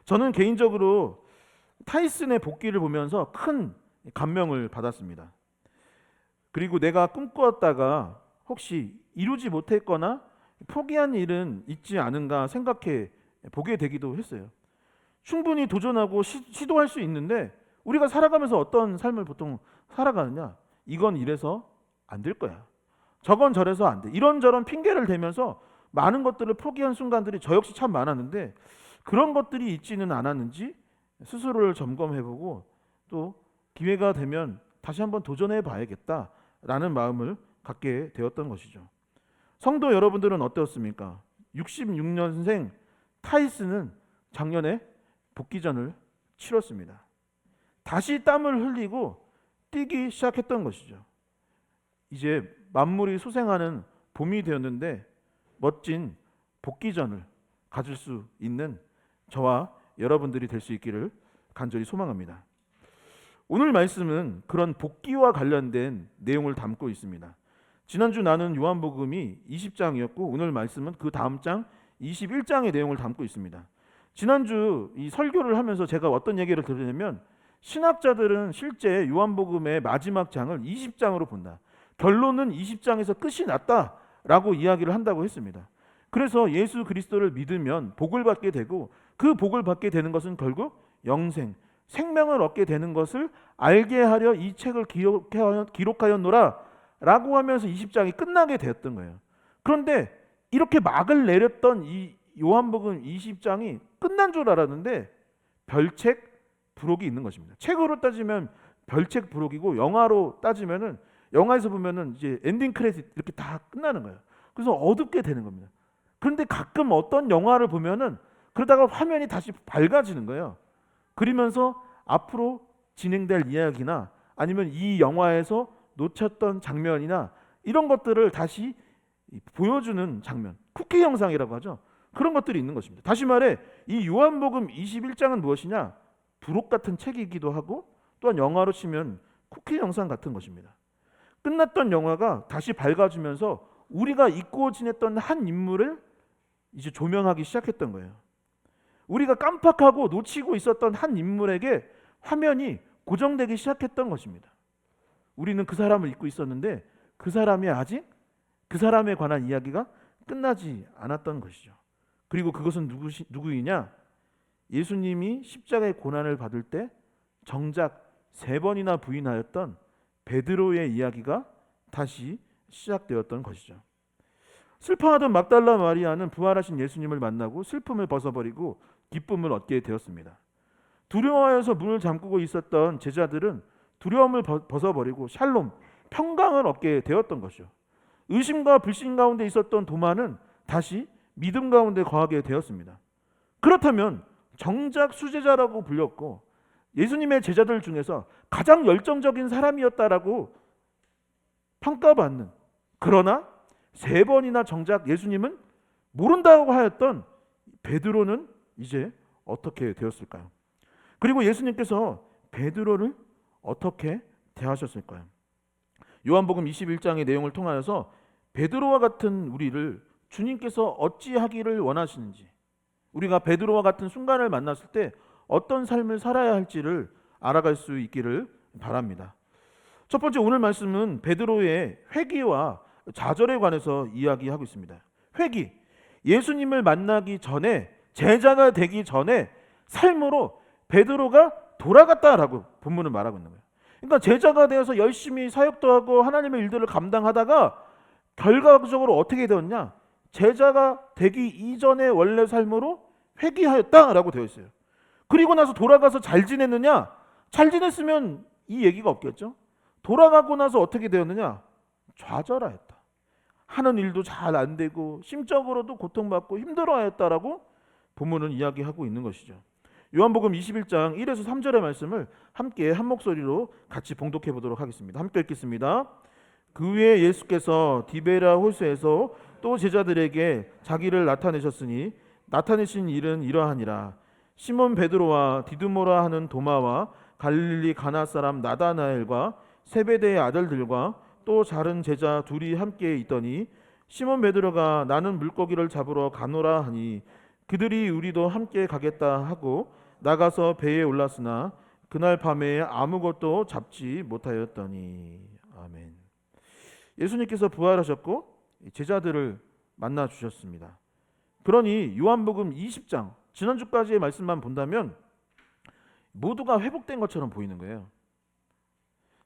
저는 개인적으로 타이슨의 복귀를 보면서 큰 감명을 받았습니다. 그리고 내가 꿈꾸었다가 혹시 이루지 못했거나 포기한 일은 있지 않은가 생각해 보게 되기도 했어요. 충분히 도전하고 시도할 수 있는데, 우리가 살아가면서 어떤 삶을 보통 살아가느냐? 이건 이래서 안 될 거야, 저건 저래서 안 돼, 이런저런 핑계를 대면서 많은 것들을 포기한 순간들이 저 역시 참 많았는데 그런 것들이 있지는 않았는지 스스로를 점검해보고 또 기회가 되면 다시 한번 도전해 봐야겠다라는 마음을 갖게 되었던 것이죠. 성도 여러분들은 어떠셨습니까? 66년생 타이슨은 작년에 복귀전을 치렀습니다. 다시 땀을 흘리고 뛰기 시작했던 것이죠. 이제 만물이 소생하는 봄이 되었는데 멋진 복귀전을 가질 수 있는 저와 여러분들이 될 수 있기를 간절히 소망합니다. 오늘 말씀은 그런 복귀와 관련된 내용을 담고 있습니다. 지난주 나눈 요한복음이 20장이었고 오늘 말씀은 그 다음 장 21장의 내용을 담고 있습니다. 지난주 이 설교를 하면서 제가 어떤 얘기를 들으냐면 신학자들은 실제 요한복음의 마지막 장을 20장으로 본다. 결론은 20장에서 끝이 났다라고 이야기를 한다고 했습니다. 그래서 예수 그리스도를 믿으면 복을 받게 되고 그 복을 받게 되는 것은 결국 영생, 생명을 얻게 되는 것을 알게 하려 이 책을 기록하였노라 라고 하면서 20장이 끝나게 되었던 거예요. 그런데 이렇게 막을 내렸던 이 요한복음 20장이 끝난 줄 알았는데 별책 부록이 있는 것입니다. 책으로 따지면 별책 부록이고 영화로 따지면은 영화에서 보면은 이제 엔딩 크레딧 이렇게 다 끝나는 거예요. 그래서 어둡게 되는 겁니다. 그런데 가끔 어떤 영화를 보면은 그러다가 화면이 다시 밝아지는 거예요. 그러면서 앞으로 진행될 이야기나 아니면 이 영화에서 놓쳤던 장면이나 이런 것들을 다시 보여주는 장면, 쿠키 영상이라고 하죠. 그런 것들이 있는 것입니다. 다시 말해 이 요한복음 21장은 무엇이냐? 부록 같은 책이기도 하고 또한 영화로 치면 쿠키 영상 같은 것입니다. 끝났던 영화가 다시 밝아지면서 우리가 잊고 지냈던 한 인물을 이제 조명하기 시작했던 거예요. 우리가 깜빡하고 놓치고 있었던 한 인물에게 화면이 고정되기 시작했던 것입니다. 우리는 그 사람을 잊고 있었는데 그 사람이 아직 그 사람에 관한 이야기가 끝나지 않았던 것이죠. 그리고 그것은 누구이냐? 예수님이 십자가의 고난을 받을 때 정작 3번이나 부인하였던 베드로의 이야기가 다시 시작되었던 것이죠. 슬퍼하던 막달라 마리아는 부활하신 예수님을 만나고 슬픔을 벗어버리고 기쁨을 얻게 되었습니다. 두려워하여서 문을 잠그고 있었던 제자들은 두려움을 벗어버리고 샬롬, 평강을 얻게 되었던 것이죠. 의심과 불신 가운데 있었던 도마는 다시 믿음 가운데 거하게 되었습니다. 그렇다면 정작 수제자라고 불렸고 예수님의 제자들 중에서 가장 열정적인 사람이었다라고 평가받는, 그러나 3번이나 정작 예수님은 모른다고 하였던 베드로는 이제 어떻게 되었을까요? 그리고 예수님께서 베드로를 어떻게 대하셨을까요? 요한복음 21장의 내용을 통하여서 베드로와 같은 우리를 주님께서 어찌하기를 원하시는지, 우리가 베드로와 같은 순간을 만났을 때 어떤 삶을 살아야 할지를 알아갈 수 있기를 바랍니다. 첫 번째 오늘 말씀은 베드로의 회개와 좌절에 관해서 이야기하고 있습니다. 회개, 예수님을 만나기 전에, 제자가 되기 전에 삶으로 베드로가 돌아갔다라고 본문은 말하고 있는 거예요. 그러니까 제자가 되어서 열심히 사역도 하고 하나님의 일들을 감당하다가 결과적으로 어떻게 되었냐? 제자가 되기 이전의 원래 삶으로 회귀하였다라고 되어 있어요. 그리고 나서 돌아가서 잘 지냈느냐? 잘 지냈으면 이 얘기가 없겠죠. 돌아가고 나서 어떻게 되었느냐? 좌절하였다. 하는 일도 잘 안 되고 심적으로도 고통받고 힘들어하였다라고 본문은 이야기하고 있는 것이죠. 요한복음 21장 1에서 3절의 말씀을 함께 한 목소리로 같이 봉독해 보도록 하겠습니다. 함께 읽겠습니다. 그 후에 예수께서 디베랴 호수에서 또 제자들에게 자기를 나타내셨으니 나타내신 일은 이러하니라. 시몬 베드로와 디두모라 하는 도마와 갈릴리 가나 사람 나다나엘과 세베대의 아들들과 또 다른 제자 둘이 함께 있더니 시몬 베드로가 나는 물고기를 잡으러 가노라 하니 그들이 우리도 함께 가겠다 하고 나가서 배에 올랐으나 그날 밤에 아무것도 잡지 못하였더니. 아멘. 예수님께서 부활하셨고 제자들을 만나 주셨습니다. 그러니 요한복음 20장 지난주까지의 말씀만 본다면 모두가 회복된 것처럼 보이는 거예요.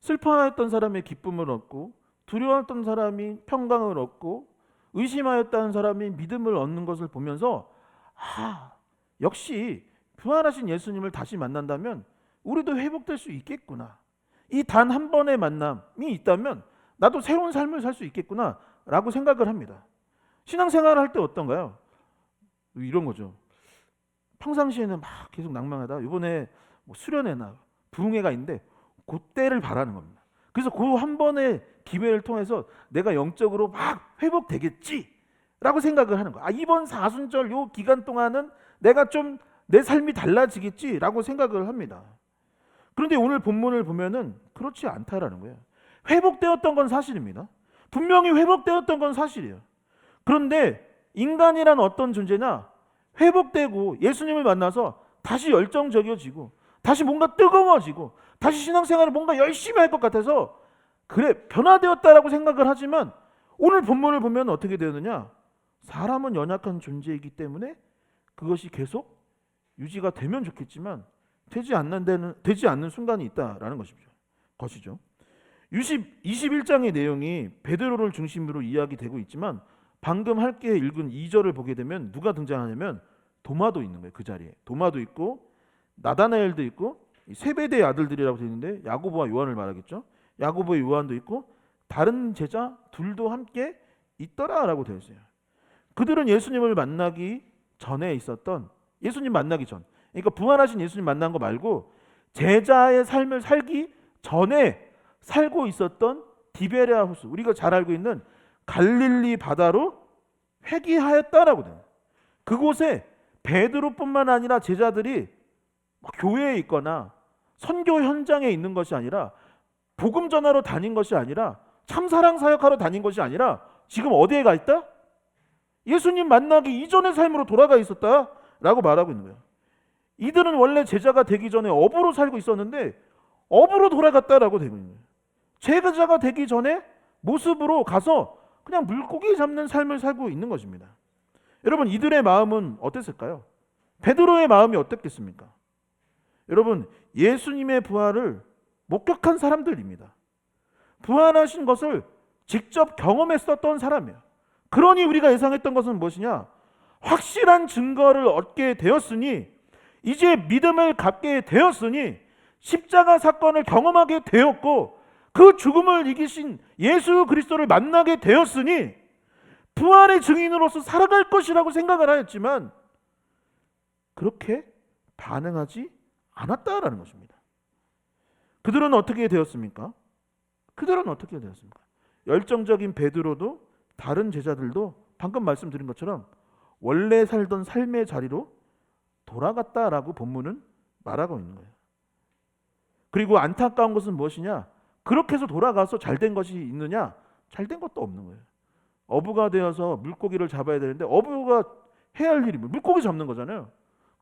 슬퍼했던 사람이 기쁨을 얻고 두려워했던 사람이 평강을 얻고 의심하였다는 사람이 믿음을 얻는 것을 보면서 역시 부활하신 예수님을 다시 만난다면 우리도 회복될 수 있겠구나. 이 단 한 번의 만남이 있다면 나도 새로운 삶을 살 수 있겠구나 라고 생각을 합니다. 신앙생활을 할 때 어떤가요? 이런 거죠. 평상시에는 막 계속 낭만하다 이번에 뭐 수련회나 부흥회가 있는데 그때를 바라는 겁니다. 그래서 그 한 번의 기회를 통해서 내가 영적으로 막 회복되겠지 라고 생각을 하는 거야. 이번 사순절 요 기간 동안은 내가 좀 내 삶이 달라지겠지 라고 생각을 합니다. 그런데 오늘 본문을 보면은 그렇지 않다라는 거예요. 회복되었던 건 사실입니다. 분명히 회복되었던 건 사실이에요. 그런데 인간이란 어떤 존재나 회복되고 예수님을 만나서 다시 열정적이어지고 다시 뭔가 뜨거워지고 다시 신앙생활을 뭔가 열심히 할 것 같아서 그래 변화되었다라고 생각을 하지만 오늘 본문을 보면 어떻게 되느냐? 사람은 연약한 존재이기 때문에 그것이 계속 유지가 되면 좋겠지만 되지 않는 순간이 있다라는 것이죠. 21장의 내용이 베드로를 중심으로 이야기되고 있지만 방금 함께 읽은 2절을 보게 되면 누가 등장하냐면 도마도 있는 거예요. 그 자리에 도마도 있고 나다나엘도 있고 세베대의 아들들이라고 되어 있는데 야고보와 요한을 말하겠죠. 야고보와 요한도 있고 다른 제자 둘도 함께 있더라라고 되어 있어요. 그들은 예수님을 만나기 전에 있었던 예수님 만나기 전, 그러니까 부활하신 예수님 만난 거 말고 제자의 삶을 살기 전에 살고 있었던 디베레아 호수, 우리가 잘 알고 있는 갈릴리 바다로 회귀하였다라고 돼요. 그곳에 베드로뿐만 아니라 제자들이 교회에 있거나 선교 현장에 있는 것이 아니라 복음 전하러 다닌 것이 아니라 참사랑 사역하러 다닌 것이 아니라 지금 어디에 가 있다? 예수님 만나기 이전의 삶으로 돌아가 있었다라고 말하고 있는 거예요. 이들은 원래 제자가 되기 전에 어부로 살고 있었는데 어부로 돌아갔다라고 되고 있는 거예요. 제자가 되기 전에 모습으로 가서 그냥 물고기 잡는 삶을 살고 있는 것입니다. 여러분 이들의 마음은 어땠을까요? 베드로의 마음이 어땠겠습니까? 여러분 예수님의 부활을 목격한 사람들입니다. 부활하신 것을 직접 경험했었던 사람이에요. 그러니 우리가 예상했던 것은 무엇이냐? 확실한 증거를 얻게 되었으니 이제 믿음을 갖게 되었으니 십자가 사건을 경험하게 되었고 그 죽음을 이기신 예수 그리스도를 만나게 되었으니 부활의 증인으로서 살아갈 것이라고 생각을 하였지만 그렇게 반응하지 않았다라는 것입니다. 그들은 어떻게 되었습니까? 열정적인 베드로도 다른 제자들도 방금 말씀드린 것처럼 원래 살던 삶의 자리로 돌아갔다라고 본문은 말하고 있는 거예요. 그리고 안타까운 것은 무엇이냐? 그렇게 해서 돌아가서 잘된 것이 있느냐? 잘된 것도 없는 거예요. 어부가 되어서 물고기를 잡아야 되는데 어부가 해야 할 일이 물고기 잡는 거잖아요.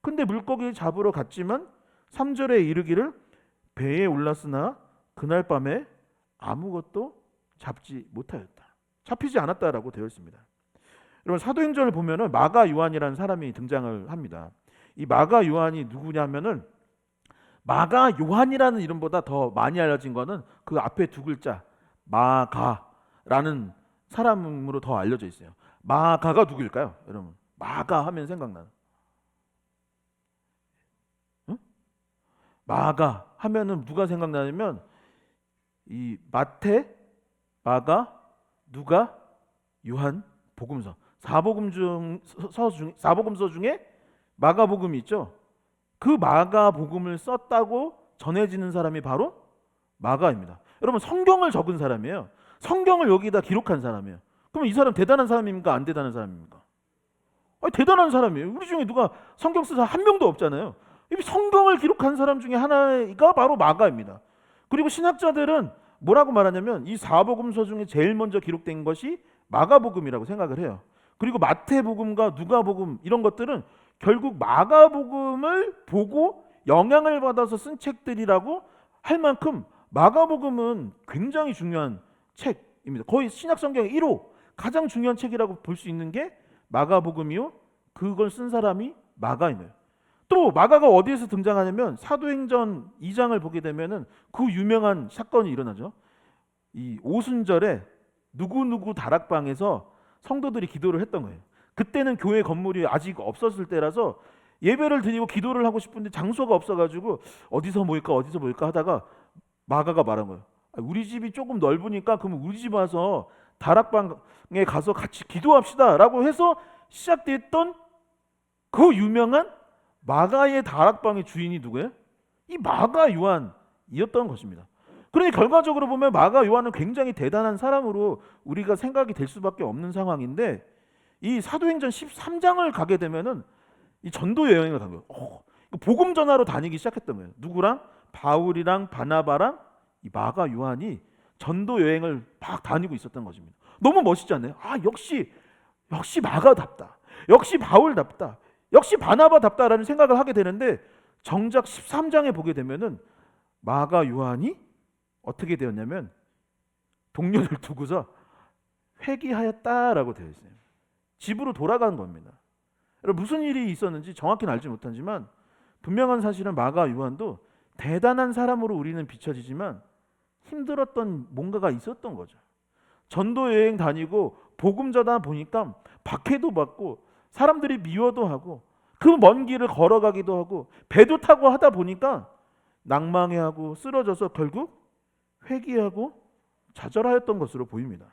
근데 물고기 잡으러 갔지만 3절에 이르기를 배에 올랐으나 그날 밤에 아무것도 잡지 못하였다. 잡히지 않았다라고 되어 있습니다. 여러분 사도행전을 보면은 마가 요한이라는 사람이 등장을 합니다. 이 마가 요한이 누구냐면은 마가 요한이라는 이름보다 더 많이 알려진 거는 그 앞에 두 글자 마가라는 사람으로 더 알려져 있어요. 마가가 누구일까요? 여러분 마가 하면 생각나는 마가 하면은 누가 생각나냐면 이 마태, 마가, 누가, 요한, 복음서 사복음서 중에 마가복음이 있죠. 그 마가복음을 썼다고 전해지는 사람이 바로 마가입니다. 여러분 성경을 적은 사람이에요. 성경을 여기다 기록한 사람이에요. 그러면 이 사람 대단한 사람입니까? 안 대단한 사람입니까? 대단한 사람이에요. 우리 중에 누가 성경 쓴 사람 한 명도 없잖아요. 이 성경을 기록한 사람 중에 하나가 바로 마가입니다. 그리고 신학자들은 뭐라고 말하냐면 이 사복음서 중에 제일 먼저 기록된 것이 마가복음이라고 생각을 해요. 그리고 마태복음과 누가복음 이런 것들은 결국 마가복음을 보고 영향을 받아서 쓴 책들이라고 할 만큼 마가복음은 굉장히 중요한 책입니다. 거의 신약성경의 1호 가장 중요한 책이라고 볼 수 있는 게 마가복음이요. 그걸 쓴 사람이 마가이네요. 또 마가가 어디에서 등장하냐면 사도행전 2장을 보게 되면은 그 유명한 사건이 일어나죠. 이 오순절에 누구누구 다락방에서 성도들이 기도를 했던 거예요. 그때는 교회 건물이 아직 없었을 때라서 예배를 드리고 기도를 하고 싶은데 장소가 없어가지고 어디서 모일까 하다가 마가가 말한 거예요. 우리 집이 조금 넓으니까 그럼 우리 집 와서 다락방에 가서 같이 기도합시다 라고 해서 시작됐던 그 유명한 마가의 다락방의 주인이 누구예요? 이 마가 요한이었던 것입니다. 그러니 결과적으로 보면 마가 요한은 굉장히 대단한 사람으로 우리가 생각이 될 수밖에 없는 상황인데, 이 사도행전 13장을 가게 되면은 이 전도 여행을 간 거예요. 복음 전하러 다니기 시작했던 거예요. 누구랑? 바울이랑 바나바랑 이 마가 요한이 전도 여행을 막 다니고 있었던 것입니다. 너무 멋있지 않나요? 역시 마가답다. 역시 바울답다. 역시 바나바답다라는 생각을 하게 되는데, 정작 13장에 보게 되면은 마가 요한이 어떻게 되었냐면 동료를 두고서 회개하였다라고 되어 있어요. 집으로 돌아간 겁니다. 여러분, 무슨 일이 있었는지 정확히는 알지 못하지만 분명한 사실은 마가 요한도 대단한 사람으로 우리는 비춰지지만 힘들었던 뭔가가 있었던 거죠. 전도 여행 다니고 복음 전하다 보니까 박해도 받고 사람들이 미워도 하고 그 먼 길을 걸어가기도 하고 배도 타고 하다 보니까 낭망해하고 쓰러져서 결국 회개하고 좌절하였던 것으로 보입니다.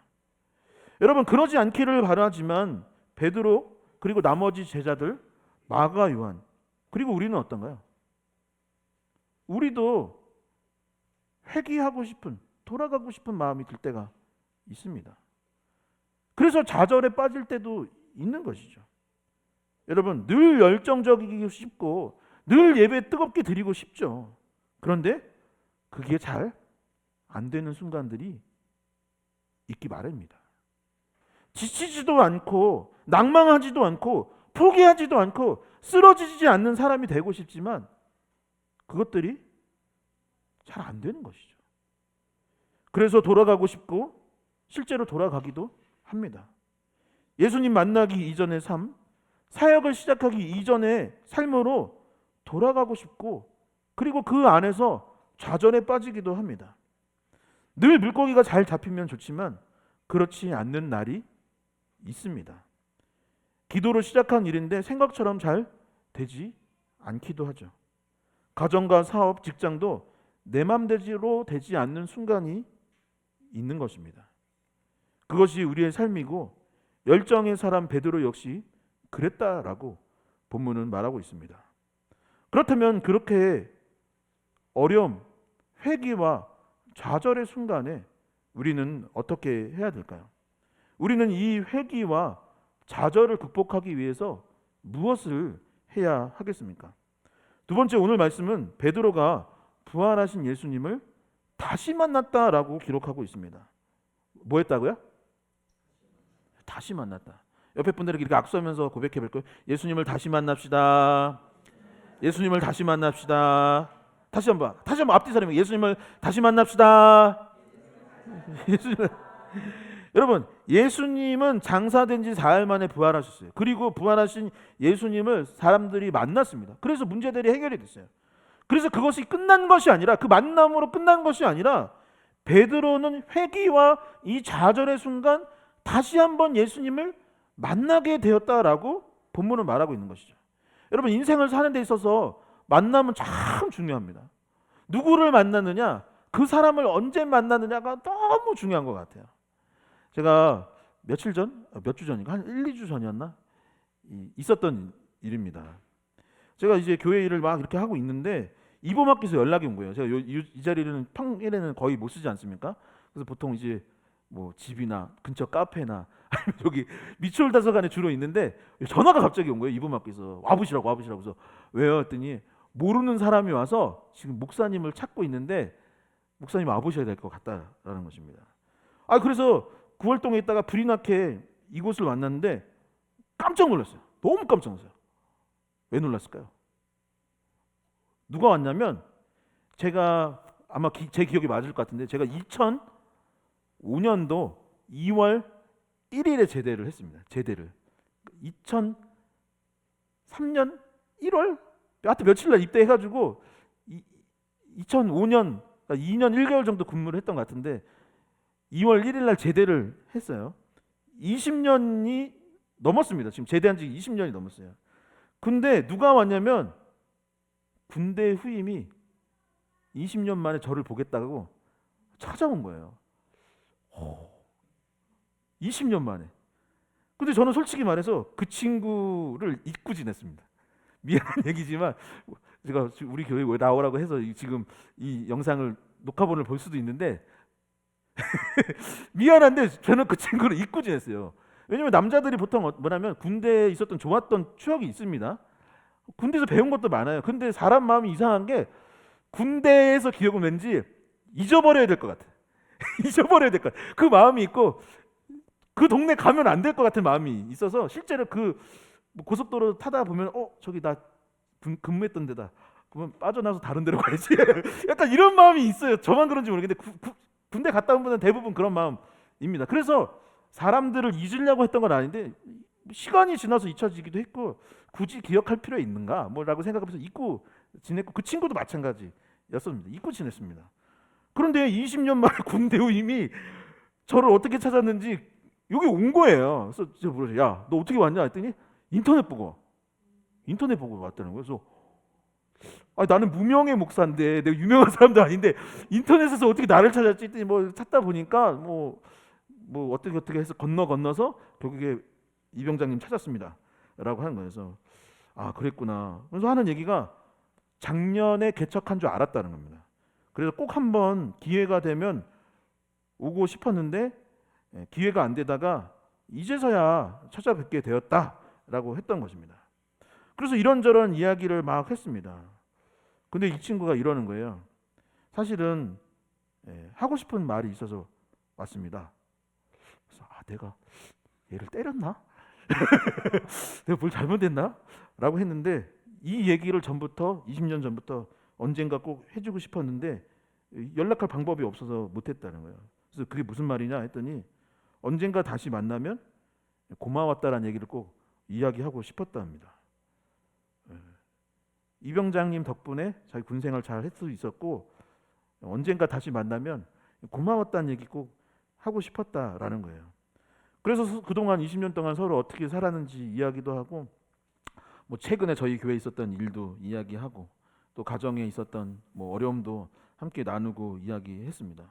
여러분, 그러지 않기를 바라지만 베드로 그리고 나머지 제자들, 마가 요한, 그리고 우리는 어떤가요? 우리도 회개하고 싶은, 돌아가고 싶은 마음이 들 때가 있습니다. 그래서 좌절에 빠질 때도 있는 것이죠. 여러분, 늘 열정적이고 싶고 늘 예배 뜨겁게 드리고 싶죠. 그런데 그게 잘 안 되는 순간들이 있기 마련입니다. 지치지도 않고 낭망하지도 않고 포기하지도 않고 쓰러지지 않는 사람이 되고 싶지만 그것들이 잘 안 되는 것이죠. 그래서 돌아가고 싶고 실제로 돌아가기도 합니다. 예수님 만나기 이전의 삶, 사역을 시작하기 이전의 삶으로 돌아가고 싶고, 그리고 그 안에서 좌절에 빠지기도 합니다. 늘 물고기가 잘 잡히면 좋지만 그렇지 않는 날이 있습니다. 기도로 시작한 일인데 생각처럼 잘 되지 않기도 하죠. 가정과 사업, 직장도 내 맘대로 되지 않는 순간이 있는 것입니다. 그것이 우리의 삶이고 열정의 사람 베드로 역시 그랬다라고 본문은 말하고 있습니다. 그렇다면 그렇게 어려움, 회개와 좌절의 순간에 우리는 어떻게 해야 될까요? 우리는 이 회개와 좌절을 극복하기 위해서 무엇을 해야 하겠습니까? 두 번째, 오늘 말씀은 베드로가 부활하신 예수님을 다시 만났다라고 기록하고 있습니다. 뭐 했다고요? 다시 만났다. 옆에 분들에게 이렇게 악수하면서 고백해 볼까요? 예수님을 다시 만납시다. 예수님을 다시 만납시다. 다시 한번 앞뒤 사람이 예수님을 다시 만납시다. 여러분, 예수님은 장사된 지 4일 만에 부활하셨어요. 그리고 부활하신 예수님을 사람들이 만났습니다. 그래서 문제들이 해결이 됐어요. 그래서 그것이 끝난 것이 아니라, 그 만남으로 끝난 것이 아니라 베드로는 회개와 이 좌절의 순간 다시 한번 예수님을 만나게 되었다라고 본문은 말하고 있는 것이죠. 여러분, 인생을 사는 데 있어서 만남은 참 중요합니다. 누구를 만나느냐, 그 사람을 언제 만나느냐가 너무 중요한 것 같아요. 제가 몇 주 전인가, 한 1, 2주 전이었나? 있었던 일입니다. 제가 이제 교회 일을 막 이렇게 하고 있는데 이범학께서 연락이 온 거예요. 제가 이 자리는 평일에는 거의 못 쓰지 않습니까? 그래서 보통 이제 뭐 집이나 근처 카페나 아니면 여기 미추홀다서관에 주로 있는데 전화가 갑자기 온 거예요. 이범학께서 와보시라고. 그래서 왜요? 했더니 모르는 사람이 와서 지금 목사님을 찾고 있는데 목사님 와보셔야 될 것 같다라는 것입니다. 그래서 구월동에 있다가 불이 나게 이곳을 만났는데 깜짝 놀랐어요. 너무 깜짝 놀랐어요. 왜 놀랐을까요? 누가 왔냐면, 제가 아마 제 기억이 맞을 것 같은데 제가 2005년도 2월 1일에 제대를 했습니다. 제대를 2003년 1월 하여튼 며칠 날 입대해가지고 2005년 2년 1개월 정도 근무를 했던 것 같은데 2월 1일 날 제대를 했어요. 20년이 넘었습니다. 지금 제대한 지 20년이 넘었어요. 근데 누가 왔냐면 군대 후임이 20년 만에 저를 보겠다고 찾아온 거예요. 20년 만에. 근데 저는 솔직히 말해서 그 친구를 잊고 지냈습니다. 미안한 얘기지만 제가 우리 교회 왜 나오라고 해서 지금 이 영상을 녹화본을 볼 수도 있는데 미안한데 저는 그 친구를 잊고 지냈어요. 왜냐면 남자들이 보통 뭐냐면 군대에 있었던 좋았던 추억이 있습니다. 군대에서 배운 것도 많아요. 근데 사람 마음이 이상한 게 군대에서 기억은 왠지 잊어버려야 될 것 같아. 잊어버려야 될 것 같아. 그 마음이 있고 그 동네 가면 안 될 것 같은 마음이 있어서 실제로 그 고속도로 타다 보면 저기 나 근무했던 데다. 그러면 빠져나와서 다른 데로 가야지. 약간 이런 마음이 있어요. 저만 그런지 모르겠는데 군대 갔다 온 분은 대부분 그런 마음입니다. 그래서 사람들을 잊으려고 했던 건 아닌데 시간이 지나서 잊혀지기도 했고 굳이 기억할 필요 있는가 뭐라고 생각하면서 잊고 지냈고 그 친구도 마찬가지였습니다. 잊고 지냈습니다. 그런데 20년 만에 군대 후임이 저를 어떻게 찾았는지 여기 온 거예요. 그래서 제가 물었어요. 야, 너 어떻게 왔냐 했더니 인터넷 보고 왔다는 거예요. 그래서 나는 무명의 목사인데 내가 유명한 사람도 아닌데 인터넷에서 어떻게 나를 찾았지 했더니 뭐 찾다 보니까 뭐 어떻게 해서 건너서 결국에 이병장님 찾았습니다 라고 하는 거예요. 그래서 그랬구나. 그래서 하는 얘기가 작년에 개척한 줄 알았다는 겁니다. 그래서 꼭 한번 기회가 되면 오고 싶었는데 기회가 안 되다가 이제서야 찾아뵙게 되었다라고 했던 것입니다. 그래서 이런저런 이야기를 막 했습니다. 근데 이 친구가 이러는 거예요. 사실은 하고 싶은 말이 있어서 왔습니다. 그래서 내가 얘를 때렸나? 내가 뭘 잘못했나? 라고 했는데 이 얘기를 20년 전부터 언젠가 꼭 해주고 싶었는데 연락할 방법이 없어서 못했다는 거예요. 그래서 그게 무슨 말이냐 했더니 언젠가 다시 만나면 고마웠다라는 얘기를 꼭 이야기하고 싶었답니다. 이병장님 덕분에 자기 군생활 잘 할 수 있었고 언젠가 다시 만나면 고마웠다는 얘기 꼭 하고 싶었다라는 거예요. 그래서 그동안 20년 동안 서로 어떻게 살았는지 이야기도 하고 뭐 최근에 저희 교회에 있었던 일도 이야기하고 또 가정에 있었던 뭐 어려움도 함께 나누고 이야기했습니다.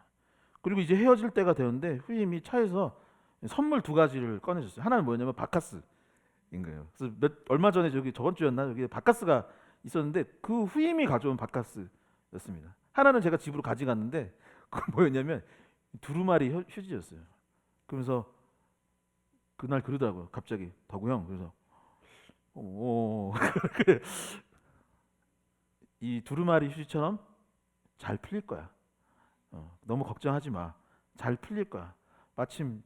그리고 이제 헤어질 때가 되었는데 후임이 차에서 선물 2가지를 꺼내줬어요. 하나는 뭐냐면 바카스인 거예요. 그래서 얼마 전에 저번 주였나 여기 바카스가 있었는데 그 후임이 가져온 바카스였습니다. 하나는 제가 집으로 가져갔는데 그건 뭐였냐면 두루마리 휴지였어요. 그러면서 그날 그러더라고요. 갑자기 덕우 형 그래서 이 두루마리 휴지처럼 잘 풀릴 거야. 너무 걱정하지 마. 잘 풀릴 거야. 마침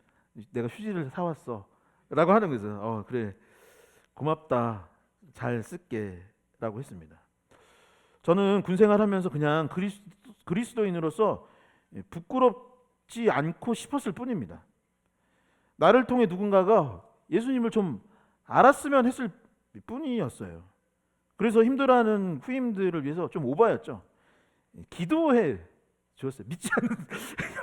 내가 휴지를 사왔어. 라고 하는 거죠. 그래 고맙다. 잘 쓸게. 라고 했습니다. 저는 군생활하면서 그냥 그리스도인으로서 부끄럽지 않고 싶었을 뿐입니다. 나를 통해 누군가가 예수님을 좀 알았으면 했을 뿐이었어요. 그래서 힘들어하는 후임들을 위해서 좀 오바였죠. 기도해 주었어요. 믿지 않는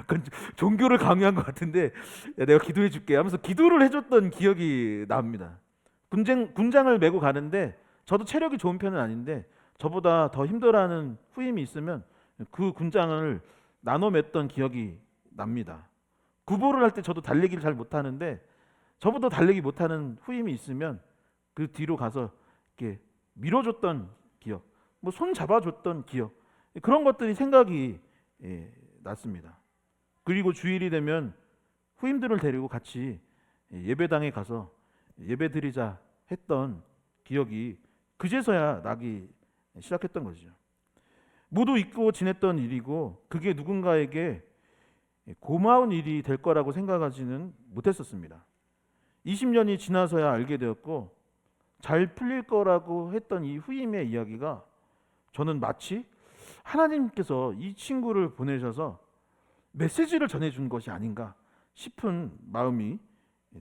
약간 종교를 강요한 것 같은데 내가 기도해 줄게 하면서 기도를 해줬던 기억이 납니다. 군장을 메고 가는데 저도 체력이 좋은 편은 아닌데 저보다 더 힘들어하는 후임이 있으면 그 군장을 나눠 맸던 기억이 납니다. 구보를 할 때 저도 달리기를 잘 못하는데 저보다 달리기 못하는 후임이 있으면 그 뒤로 가서 이렇게 밀어줬던 기억, 뭐 손 잡아줬던 기억, 그런 것들이 생각이 났습니다. 그리고 주일이 되면 후임들을 데리고 같이 예배당에 가서 예배드리자 했던 기억이 그제서야 나기 시작했던 것이죠. 모두 잊고 지냈던 일이고 그게 누군가에게 고마운 일이 될 거라고 생각하지는 못했었습니다. 20년이 지나서야 알게 되었고 잘 풀릴 거라고 했던 이 후임의 이야기가 저는 마치 하나님께서 이 친구를 보내셔서 메시지를 전해준 것이 아닌가 싶은 마음이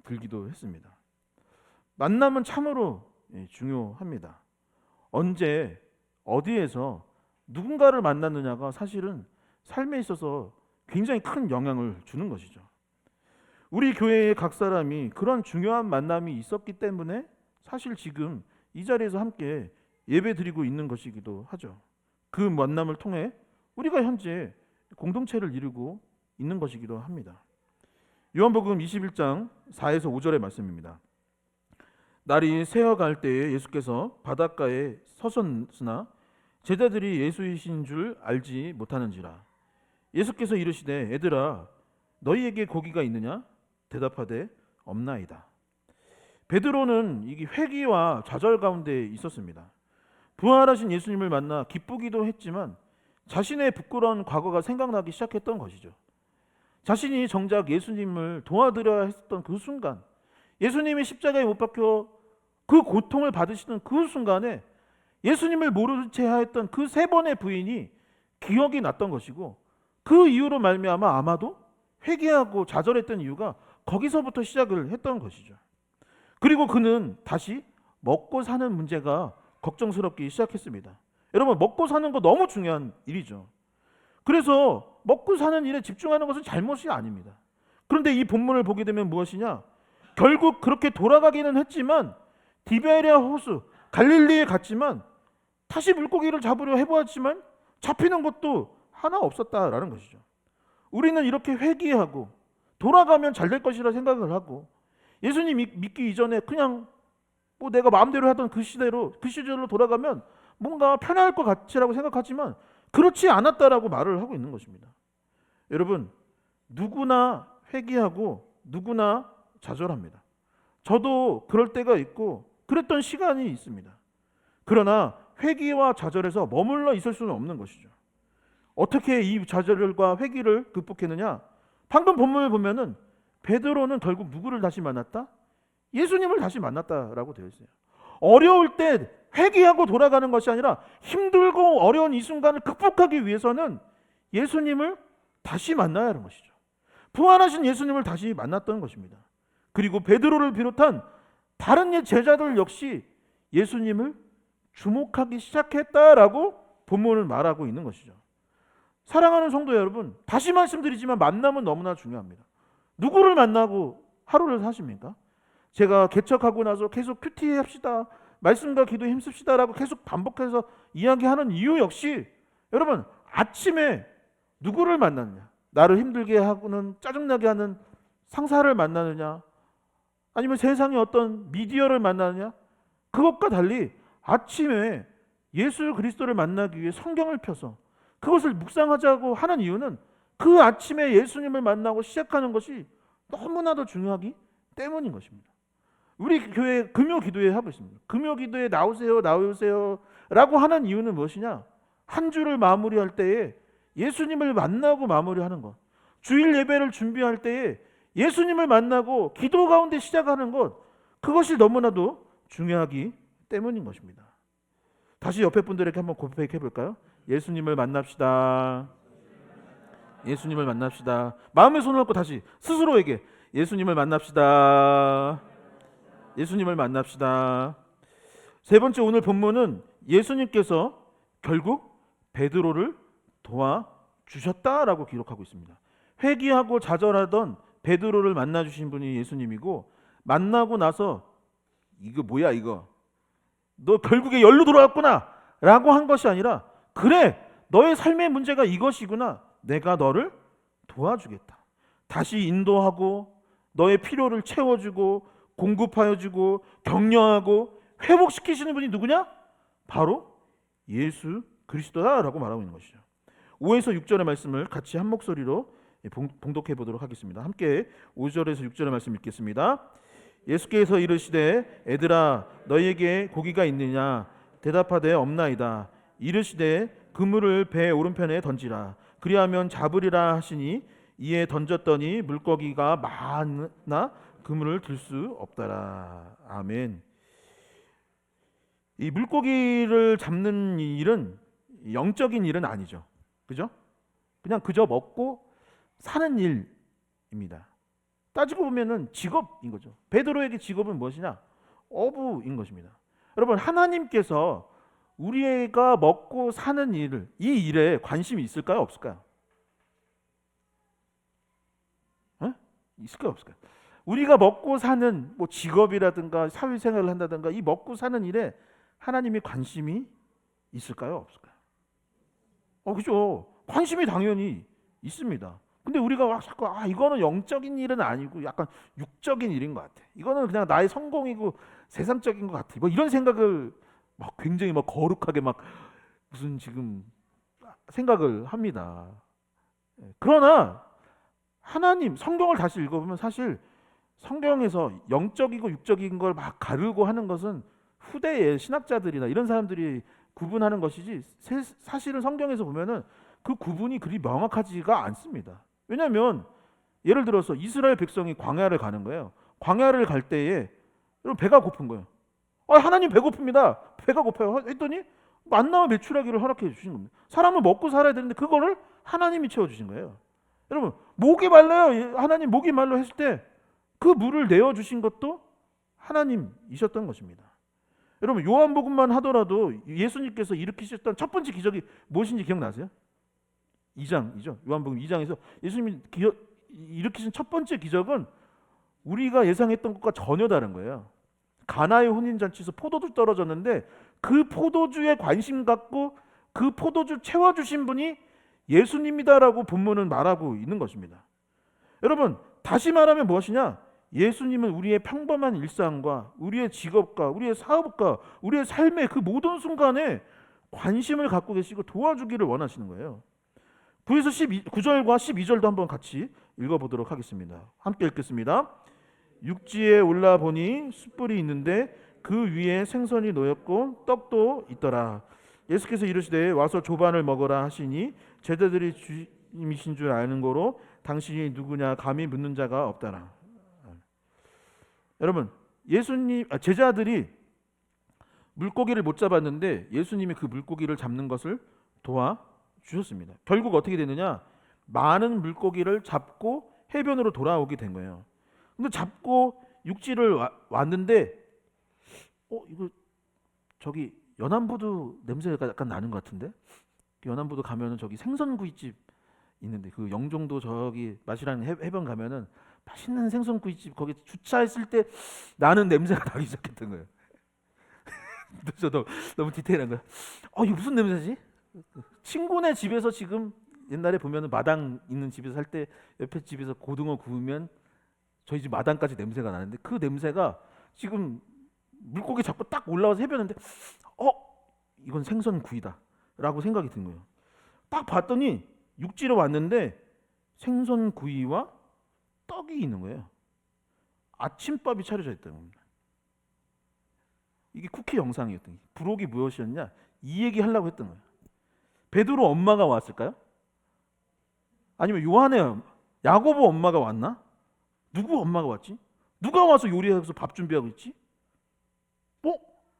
들기도 했습니다. 만남은 참으로 중요합니다. 언제 어디에서 누군가를 만났느냐가 사실은 삶에 있어서 굉장히 큰 영향을 주는 것이죠. 우리 교회의 각 사람이 그런 중요한 만남이 있었기 때문에 사실 지금 이 자리에서 함께 예배드리고 있는 것이기도 하죠. 그 만남을 통해 우리가 현재 공동체를 이루고 있는 것이기도 합니다. 요한복음 21장 4에서 5절의 말씀입니다. 날이 새어갈 때에 예수께서 바닷가에 서셨으나 제자들이 예수이신 줄 알지 못하는지라. 예수께서 이르시되 애들아 너희에게 고기가 있느냐? 대답하되 없나이다. 베드로는 이 회개와 좌절 가운데 있었습니다. 부활하신 예수님을 만나 기쁘기도 했지만 자신의 부끄러운 과거가 생각나기 시작했던 것이죠. 자신이 정작 예수님을 도와드려야 했던 그 순간, 예수님이 십자가에 못 박혀 그 고통을 받으시는 그 순간에 예수님을 모르는 채 하였던 그 3번의 부인이 기억이 났던 것이고, 그 이유로 말미암아 아마도 회개하고 좌절했던 이유가 거기서부터 시작을 했던 것이죠. 그리고 그는 다시 먹고 사는 문제가 걱정스럽기 시작했습니다. 여러분, 먹고 사는 거 너무 중요한 일이죠. 그래서 먹고 사는 일에 집중하는 것은 잘못이 아닙니다. 그런데 이 본문을 보게 되면 무엇이냐? 결국 그렇게 돌아가기는 했지만 디베랴 호수 갈릴리에 갔지만 다시 물고기를 잡으려 해보았지만 잡히는 것도 하나 없었다라는 것이죠. 우리는 이렇게 회개하고 돌아가면 잘 될 것이라 생각을 하고 예수님 믿기 이전에 그냥 뭐 내가 마음대로 하던 그 시절로 돌아가면 뭔가 편할 것 같이라고 생각하지만 그렇지 않았다라고 말을 하고 있는 것입니다. 여러분, 누구나 회개하고 누구나 좌절합니다. 저도 그럴 때가 있고 그랬던 시간이 있습니다. 그러나 회개와 좌절에서 머물러 있을 수는 없는 것이죠. 어떻게 이 좌절과 회개를 극복했느냐? 방금 본문을 보면은 베드로는 결국 누구를 다시 만났다? 예수님을 다시 만났다라고 되어 있어요. 어려울 때 회개하고 돌아가는 것이 아니라 힘들고 어려운 이 순간을 극복하기 위해서는 예수님을 다시 만나야 하는 것이죠. 부활하신 예수님을 다시 만났던 것입니다. 그리고 베드로를 비롯한 다른 제자들 역시 예수님을 주목하기 시작했다라고 본문을 말하고 있는 것이죠. 사랑하는 성도 여러분, 다시 말씀드리지만 만남은 너무나 중요합니다. 누구를 만나고 하루를 사십니까? 제가 개척하고 나서 계속 큐티 합시다, 말씀과 기도에 힘씁시다라고 계속 반복해서 이야기하는 이유 역시 여러분, 아침에 누구를 만나느냐, 나를 힘들게 하고는 짜증나게 하는 상사를 만나느냐, 아니면 세상의 어떤 미디어를 만나느냐, 그것과 달리 아침에 예수 그리스도를 만나기 위해 성경을 펴서 그것을 묵상하자고 하는 이유는 그 아침에 예수님을 만나고 시작하는 것이 너무나도 중요하기 때문인 것입니다. 우리 교회 금요 기도회 하고 있습니다. 금요 기도회 나오세요 라고 하는 이유는 무엇이냐? 한 주를 마무리할 때에 예수님을 만나고 마무리하는 것, 주일 예배를 준비할 때에 예수님을 만나고 기도 가운데 시작하는 것, 그것이 너무나도 중요하기 때문인 것입니다. 다시 옆에 분들에게 한번 고백해 볼까요? 예수님을 만납시다. 예수님을 만납시다. 마음에 손을 얹고 다시 스스로에게 예수님을 만납시다. 예수님을 만납시다. 세 번째, 오늘 본문은 예수님께서 결국 베드로를 도와주셨다라고 기록하고 있습니다. 회개하고 좌절하던 베드로를 만나주신 분이 예수님이고, 만나고 나서 이거 뭐야 이거, 너 결국에 열로 돌아왔구나 라고 한 것이 아니라, 그래 너의 삶의 문제가 이것이구나, 내가 너를 도와주겠다, 다시 인도하고 너의 필요를 채워주고 공급하여주고 격려하고 회복시키시는 분이 누구냐? 바로 예수 그리스도다라고 말하고 있는 것이죠. 5에서 6절의 말씀을 같이 한 목소리로 봉독해 보도록 하겠습니다. 함께 5절에서 6절의 말씀 읽겠습니다. 예수께서 이르시되 애들아 너희에게 고기가 있느냐? 대답하되 없나이다. 이르시되 그물을 배 오른편에 던지라. 그리하면 잡으리라 하시니 이에 던졌더니 물고기가 많으나 그물을 들 수 없더라. 아멘. 이 물고기를 잡는 일은 영적인 일은 아니죠. 그죠? 그냥 그저 먹고 사는 일입니다. 따지고 보면은 직업인 거죠. 베드로에게 직업은 무엇이냐? 어부인 것입니다. 여러분, 하나님께서 우리가 먹고 사는 일을, 이 일에 관심이 있을까요? 없을까요? 있을까요, 없을까요? 우리가 먹고 사는 뭐 직업이라든가 사회생활을 한다든가 이 먹고 사는 일에 하나님의 관심이 있을까요, 없을까요? 그죠. 관심이 당연히 있습니다. 근데 우리가 막 자꾸 이거는 영적인 일은 아니고 약간 육적인 일인 것 같아. 이거는 그냥 나의 성공이고 세상적인 것 같아. 뭐 이런 생각을 막 굉장히 막 거룩하게 막 무슨 지금 생각을 합니다. 그러나 하나님 성경을 다시 읽어보면 사실 성경에서 영적이고 육적인 걸 막 가르고 하는 것은 후대의 신학자들이나 이런 사람들이 구분하는 것이지 사실은 성경에서 보면은 그 구분이 그리 명확하지가 않습니다. 왜냐하면 예를 들어서 이스라엘 백성이 광야를 가는 거예요. 광야를 갈 때에 여러분 배가 고픈 거예요. 하나님 배고픕니다. 배가 고파요. 했더니 만나와 메추라기를 허락해 주신 겁니다. 사람은 먹고 살아야 되는데 그거를 하나님이 채워주신 거예요. 여러분 목이 말라요. 하나님 목이 말라 했을 때 그 물을 내어주신 것도 하나님이셨던 것입니다. 여러분 요한복음만 하더라도 예수님께서 일으키셨던 첫 번째 기적이 무엇인지 기억나세요? 2장이죠. 요한복음 2장에서 예수님이 일으키신 첫 번째 기적은 우리가 예상했던 것과 전혀 다른 거예요. 가나의 혼인잔치에서 포도주 떨어졌는데 그 포도주에 관심 갖고 그 포도주 채워주신 분이 예수님이다라고 본문은 말하고 있는 것입니다. 여러분 다시 말하면 무엇이냐? 예수님은 우리의 평범한 일상과 우리의 직업과 우리의 사업과 우리의 삶의 그 모든 순간에 관심을 갖고 계시고 도와주기를 원하시는 거예요. 9절과 12절도 한번 같이 읽어보도록 하겠습니다. 함께 읽겠습니다. 육지에 올라보니 숯불이 있는데 그 위에 생선이 놓였고 떡도 있더라. 예수께서 이르시되 와서 조반을 먹으라 하시니 제자들이 주님이신 줄 아는 거로 당신이 누구냐 감히 묻는 자가 없더라. 여러분 제자들이 물고기를 못 잡았는데 예수님이 그 물고기를 잡는 것을 도와주셨습니다. 결국 어떻게 되느냐? 많은 물고기를 잡고 해변으로 돌아오게 된 거예요. 근데 잡고 육지를 왔는데 이거 저기 연안부두 냄새가 약간 나는 것 같은데? 연안부두 가면은 저기 생선구이집 있는데 그 영종도 저기 마시라는 해변 가면은 맛있는 생선구이집 거기 주차했을 때 나는 냄새가 나기 시작했던 거예요. 저도 너무 디테일한 거야. 이거 무슨 냄새지? 친구네 집에서 지금 옛날에 보면은 마당 있는 집에서 살 때 옆에 집에서 고등어 구우면 저희 집 마당까지 냄새가 나는데 그 냄새가 지금 물고기 잡고 딱 올라와서 해변인데 이건 생선구이다라고 생각이 든 거예요. 딱 봤더니 육지로 왔는데 생선구이와 떡이 있는 거예요. 아침밥이 차려져 있다는 겁니다. 이게 쿠키 영상이었던 게 부록이 무엇이었냐? 이 얘기 하려고 했던 거예요. 베드로 엄마가 왔을까요? 아니면 요한의 야고보 엄마가 왔나? 누구 엄마가 왔지? 누가 와서 요리해서 밥 준비하고 있지?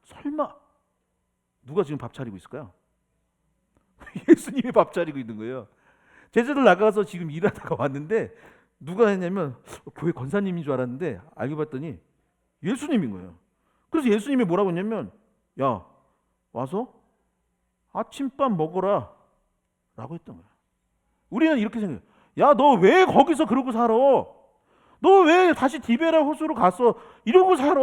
설마 누가 지금 밥 차리고 있을까요? 예수님이 밥 차리고 있는 거예요. 제자들 나가서 지금 일하다가 왔는데 누가 했냐면 교회 권사님인 줄 알았는데 알고 봤더니 예수님인 거예요. 그래서 예수님이 뭐라고 했냐면 야 와서 아침밥 먹어라 라고 했던 거야. 우리는 이렇게 생각해요. 야 너 왜 거기서 그러고 살아? 너 왜 다시 디베라 호수로 갔어? 이러고 살아?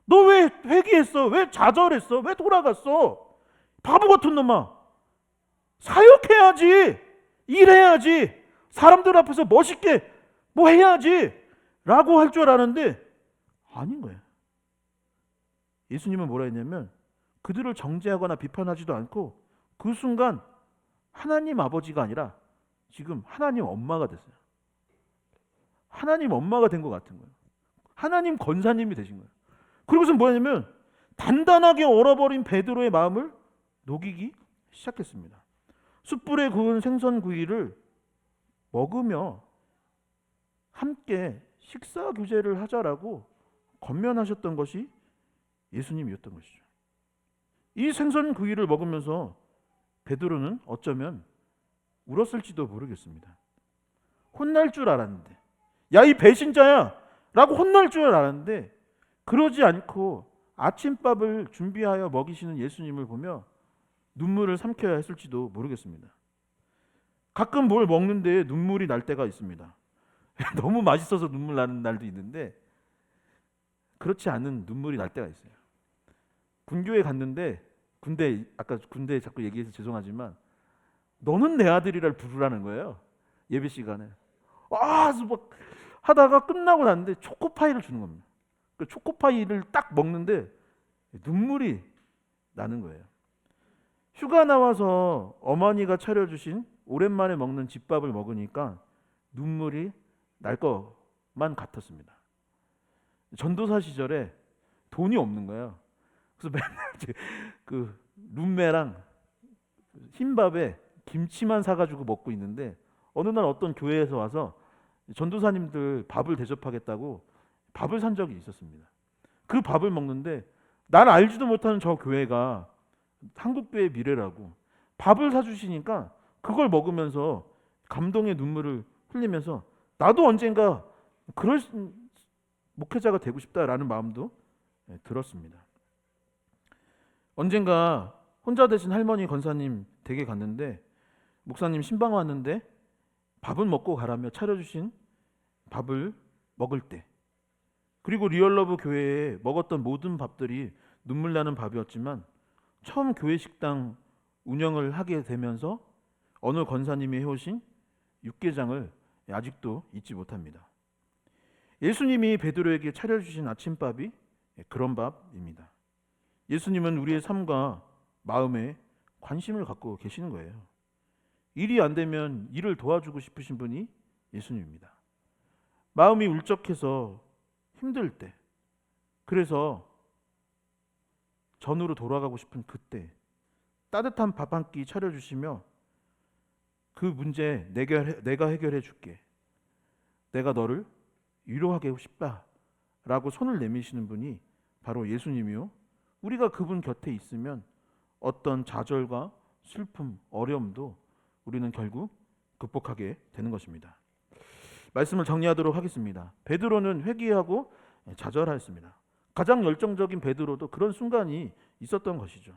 너 왜 회개했어? 왜 좌절했어? 왜 돌아갔어? 바보 같은 놈아. 사역해야지. 일해야지. 사람들 앞에서 멋있게 뭐 해야지 라고 할 줄 아는데 아닌 거예요. 예수님은 뭐라 했냐면 그들을 정죄하거나 비판하지도 않고 그 순간 하나님 아버지가 아니라 지금 하나님 엄마가 됐어요. 하나님 엄마가 된 것 같은 거예요. 하나님 권사님이 되신 거예요. 그리고서 뭐냐면 단단하게 얼어버린 베드로의 마음을 녹이기 시작했습니다. 숯불에 구운 생선구이를 먹으며 함께 식사 교제를 하자라고 권면하셨던 것이 예수님이었던 것이죠. 이 생선구이를 먹으면서 베드로는 어쩌면 울었을지도 모르겠습니다. 혼날 줄 알았는데, 야 이 배신자야 라고 혼날 줄 알았는데 그러지 않고 아침밥을 준비하여 먹이시는 예수님을 보며 눈물을 삼켜야 했을지도 모르겠습니다. 가끔 뭘 먹는데 눈물이 날 때가 있습니다. 너무 맛있어서 눈물 나는 날도 있는데 그렇지 않은 눈물이 날 때가 있어요. 군교에 갔는데 아까 군대 자꾸 얘기해서 죄송하지만 너는 내 아들이라 부르라는 거예요. 예배 시간에. 그래서 막 하다가 끝나고 났는데 초코파이를 주는 겁니다. 그 초코파이를 딱 먹는데 눈물이 나는 거예요. 휴가 나와서 어머니가 차려주신 오랜만에 먹는 집밥을 먹으니까 눈물이 날 것만 같았습니다. 전도사 시절에 돈이 없는 거예요. 그래서 맨날 그 룸메랑 흰밥에 김치만 사가지고 먹고 있는데 어느 날 어떤 교회에서 와서 전도사님들 밥을 대접하겠다고 밥을 산 적이 있었습니다. 그 밥을 먹는데 난 알지도 못하는 저 교회가 한국교회 미래라고 밥을 사주시니까 그걸 먹으면서 감동의 눈물을 흘리면서 나도 언젠가 그럴 목회자가 되고 싶다라는 마음도 들었습니다. 언젠가 혼자 되신 할머니 권사님 댁에 갔는데 목사님 신방 왔는데 밥은 먹고 가라며 차려주신 밥을 먹을 때, 그리고 리얼러브 교회에 먹었던 모든 밥들이 눈물 나는 밥이었지만 처음 교회 식당 운영을 하게 되면서 어느 권사님이 해오신 육개장을 아직도 잊지 못합니다. 예수님이 베드로에게 차려주신 아침밥이 그런 밥입니다. 예수님은 우리의 삶과 마음에 관심을 갖고 계시는 거예요. 일이 안 되면 일을 도와주고 싶으신 분이 예수님입니다. 마음이 울적해서 힘들 때, 그래서 전으로 돌아가고 싶은 그때 따뜻한 밥 한 끼 차려주시며 그 문제 내가 해결해 줄게, 내가 너를 위로하고 싶다라고 손을 내미시는 분이 바로 예수님이요, 우리가 그분 곁에 있으면 어떤 좌절과 슬픔, 어려움도 우리는 결국 극복하게 되는 것입니다. 말씀을 정리하도록 하겠습니다. 베드로는 회개하고 좌절하였습니다. 가장 열정적인 베드로도 그런 순간이 있었던 것이죠.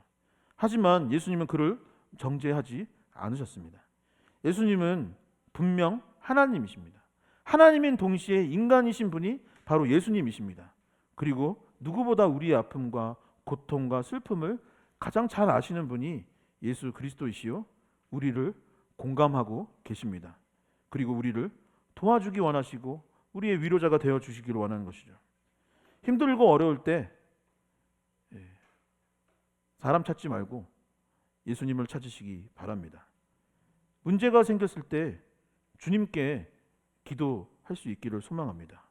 하지만 예수님은 그를 정죄하지 않으셨습니다. 예수님은 분명 하나님이십니다. 하나님인 동시에 인간이신 분이 바로 예수님이십니다. 그리고 누구보다 우리의 아픔과 고통과 슬픔을 가장 잘 아시는 분이 예수 그리스도이시요, 우리를 공감하고 계십니다. 그리고 우리를 도와주기 원하시고 우리의 위로자가 되어 주시기를 원하는 것이죠. 힘들고 어려울 때 사람 찾지 말고 예수님을 찾으시기 바랍니다. 문제가 생겼을 때 주님께 기도할 수 있기를 소망합니다.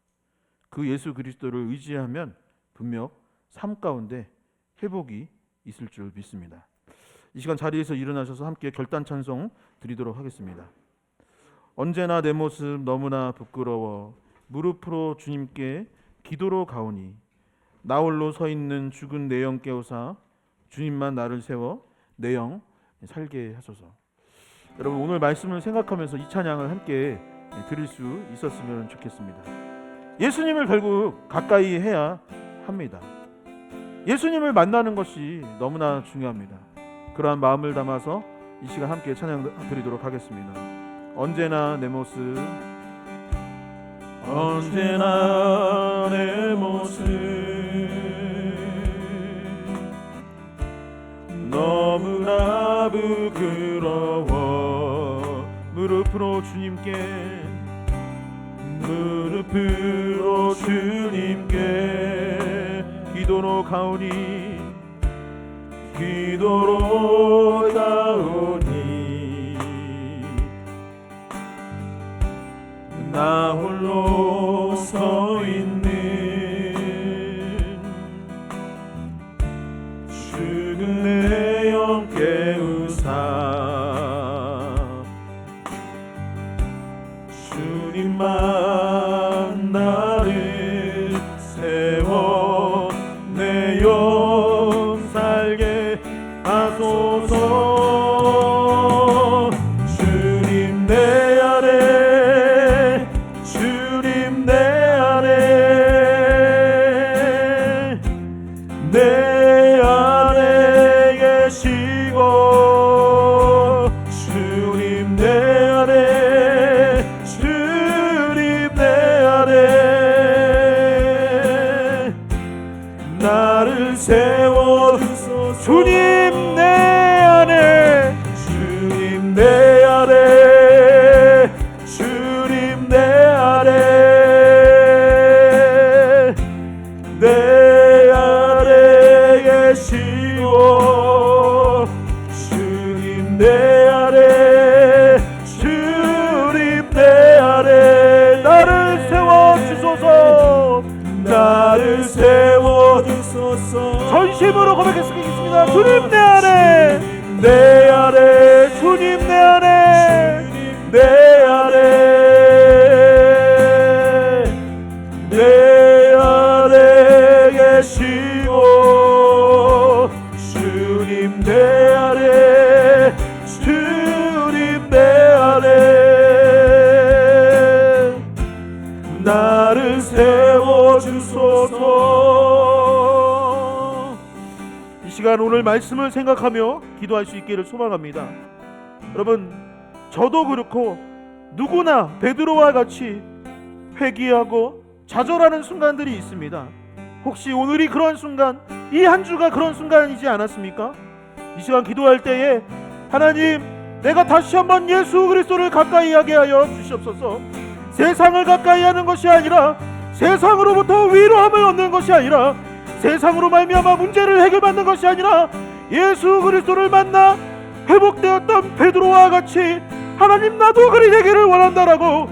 그 예수 그리스도를 의지하면 분명 삶 가운데 회복이 있을 줄 믿습니다. 이 시간 자리에서 일어나셔서 함께 결단 찬송 드리도록 하겠습니다. 언제나 내 모습 너무나 부끄러워 무릎으로 주님께 기도로 가오니 나 홀로 서 있는 죽은 내 영 깨우사 주님만 나를 세워 내 영 살게 하소서. 여러분, 오늘 말씀을 생각하면서 이 찬양을 함께 드릴 수 있었으면 좋겠습니다. 예수님을 결국 가까이 해야 합니다. 예수님을 만나는 것이 너무나 중요합니다. 그러한 마음을 담아서 이 시간 함께 찬양 드리도록 하겠습니다. 언제나 내 모습, 언제나 내 모습 너무나 부끄러워 무릎으로 주님께 기도로 가오니 나 홀로 서 있는 죽은 내 영 깨우사 주님만 나를 세워 내 영 살게 하소서. 주님 내 안에, 주님 내 안에, 내 안에 계시고 주님 내 안에, 주님 내 주님 내 안에 주님 내 안에 주님 내 안에 내 안에 계시오 주님 내 안에 주님 내 안에 나를 세워주소서. 나를 세워주소서 전심으로 고백했습니다. 주님 내 안에 내 안에 주님 내 안에 내 안에 내 안에 계시고 주님 내 안에 주님 내 안에 나를 세워주소서. 이 시간 오늘 말씀을 생각하며 기도할 수 있기를 소망합니다. 여러분, 저도 그렇고 누구나 베드로와 같이 회개하고 좌절하는 순간들이 있습니다. 혹시 오늘이 그런 순간, 이 한 주가 그런 순간이지 않았습니까? 이 시간 기도할 때에 하나님, 내가 다시 한번 예수 그리스도를 가까이 하게 하여 주시옵소서. 세상을 가까이 하는 것이 아니라, 세상으로부터 위로함을 얻는 것이 아니라, 세상으로 말미암아 문제를 해결받는 것이 아니라 예수 그리스도를 만나 회복되었던 베드로와 같이 하나님 나도 그리 되기를 원한다라고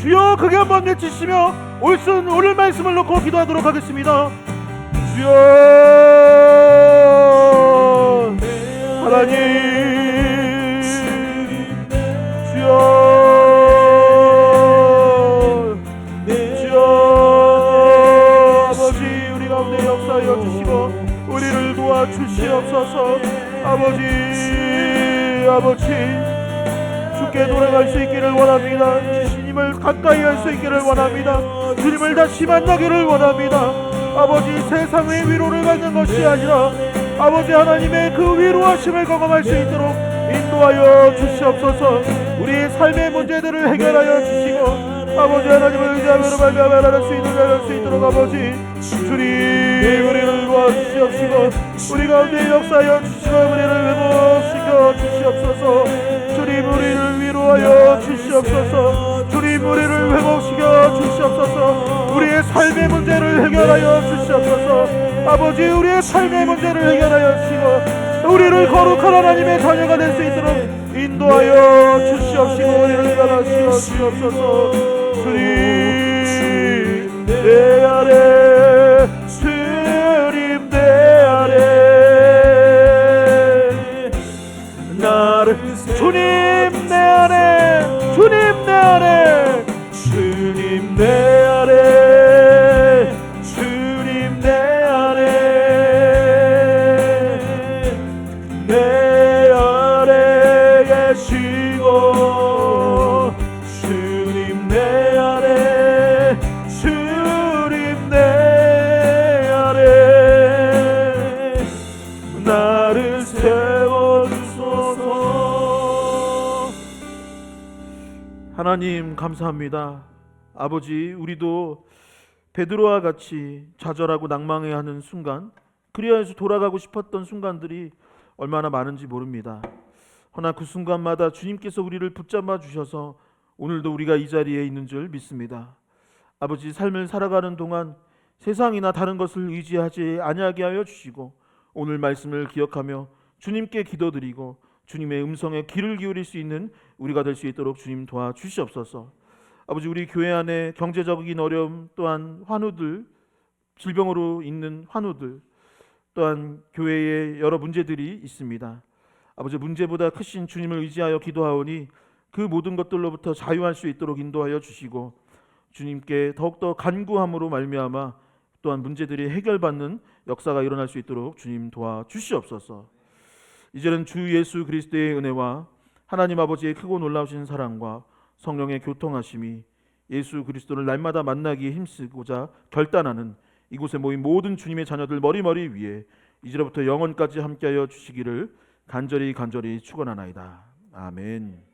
주여 크게 한번 외치시며 오늘 말씀을 놓고 기도하도록 하겠습니다. 주여 하나님, 주여 아버지, 우리 가운데 역사하여 주시고 우리를 도와주시옵소서. 아버지 주께 돌아갈 수 있기를 원합니다. 주님을 가까이 할 수 있기를 원합니다. 주님을 다시 만나기를 원합니다. 아버지, 세상의 위로를 받는 것이 아니라 아버지 하나님의 그 위로하심을 경험할 수 있도록 인도하여 주시옵소서. 우리의 삶의 문제들을 해결하여 주시고 아버지 하나님을 의지하며 말미암아 나갈 수 있도록 아버지 주님 우리를 도와주시옵시고 우리 가운데 역사하여 주시고 우리를 회복시켜 주시옵소서. 주님 우리를 위로하여 주시옵소서. 주님 우리를 회복시켜 주시옵소서. 우리의 삶의 문제를 해결하여 주시옵소서. 아버지, 우리의 삶의 문제를 해결하여 주시고 우리를 거룩한 하나님의 자녀가 될 수 있도록 인도하여 주시옵시고 우리를 일어나시어 주시옵소서. 주님 내 안에 주님 내 안에 나를 주님 내 안에 주님 내 안에 주님 내 안에 주님 내 안에 내 안에 계시고 주님 내 안에 주님 내 안에 나를 세워주소서. 하나님 감사합니다. 아버지, 우리도 베드로와 같이 좌절하고 낭망해하는 순간, 그리하여서 돌아가고 싶었던 순간들이 얼마나 많은지 모릅니다. 허나 그 순간마다 주님께서 우리를 붙잡아 주셔서 오늘도 우리가 이 자리에 있는 줄 믿습니다. 아버지, 삶을 살아가는 동안 세상이나 다른 것을 의지하지 아니하게 하여 주시고 오늘 말씀을 기억하며 주님께 기도드리고 주님의 음성에 귀를 기울일 수 있는 우리가 될 수 있도록 주님 도와주시옵소서. 아버지, 우리 교회 안에 경제적인 어려움, 또한 환우들, 질병으로 있는 환우들, 또한 교회에 여러 문제들이 있습니다. 아버지, 문제보다 크신 주님을 의지하여 기도하오니 그 모든 것들로부터 자유할 수 있도록 인도하여 주시고 주님께 더욱더 간구함으로 말미암아 또한 문제들이 해결받는 역사가 일어날 수 있도록 주님 도와주시옵소서. 이제는 주 예수 그리스도의 은혜와 하나님 아버지의 크고 놀라우신 사랑과 성령의 교통하심이 예수 그리스도를 날마다 만나기에 힘쓰고자 결단하는 이곳에 모인 모든 주님의 자녀들 머리머리 위에 이제로부터 영원까지 함께하여 주시기를 간절히 축원하나이다. 아멘.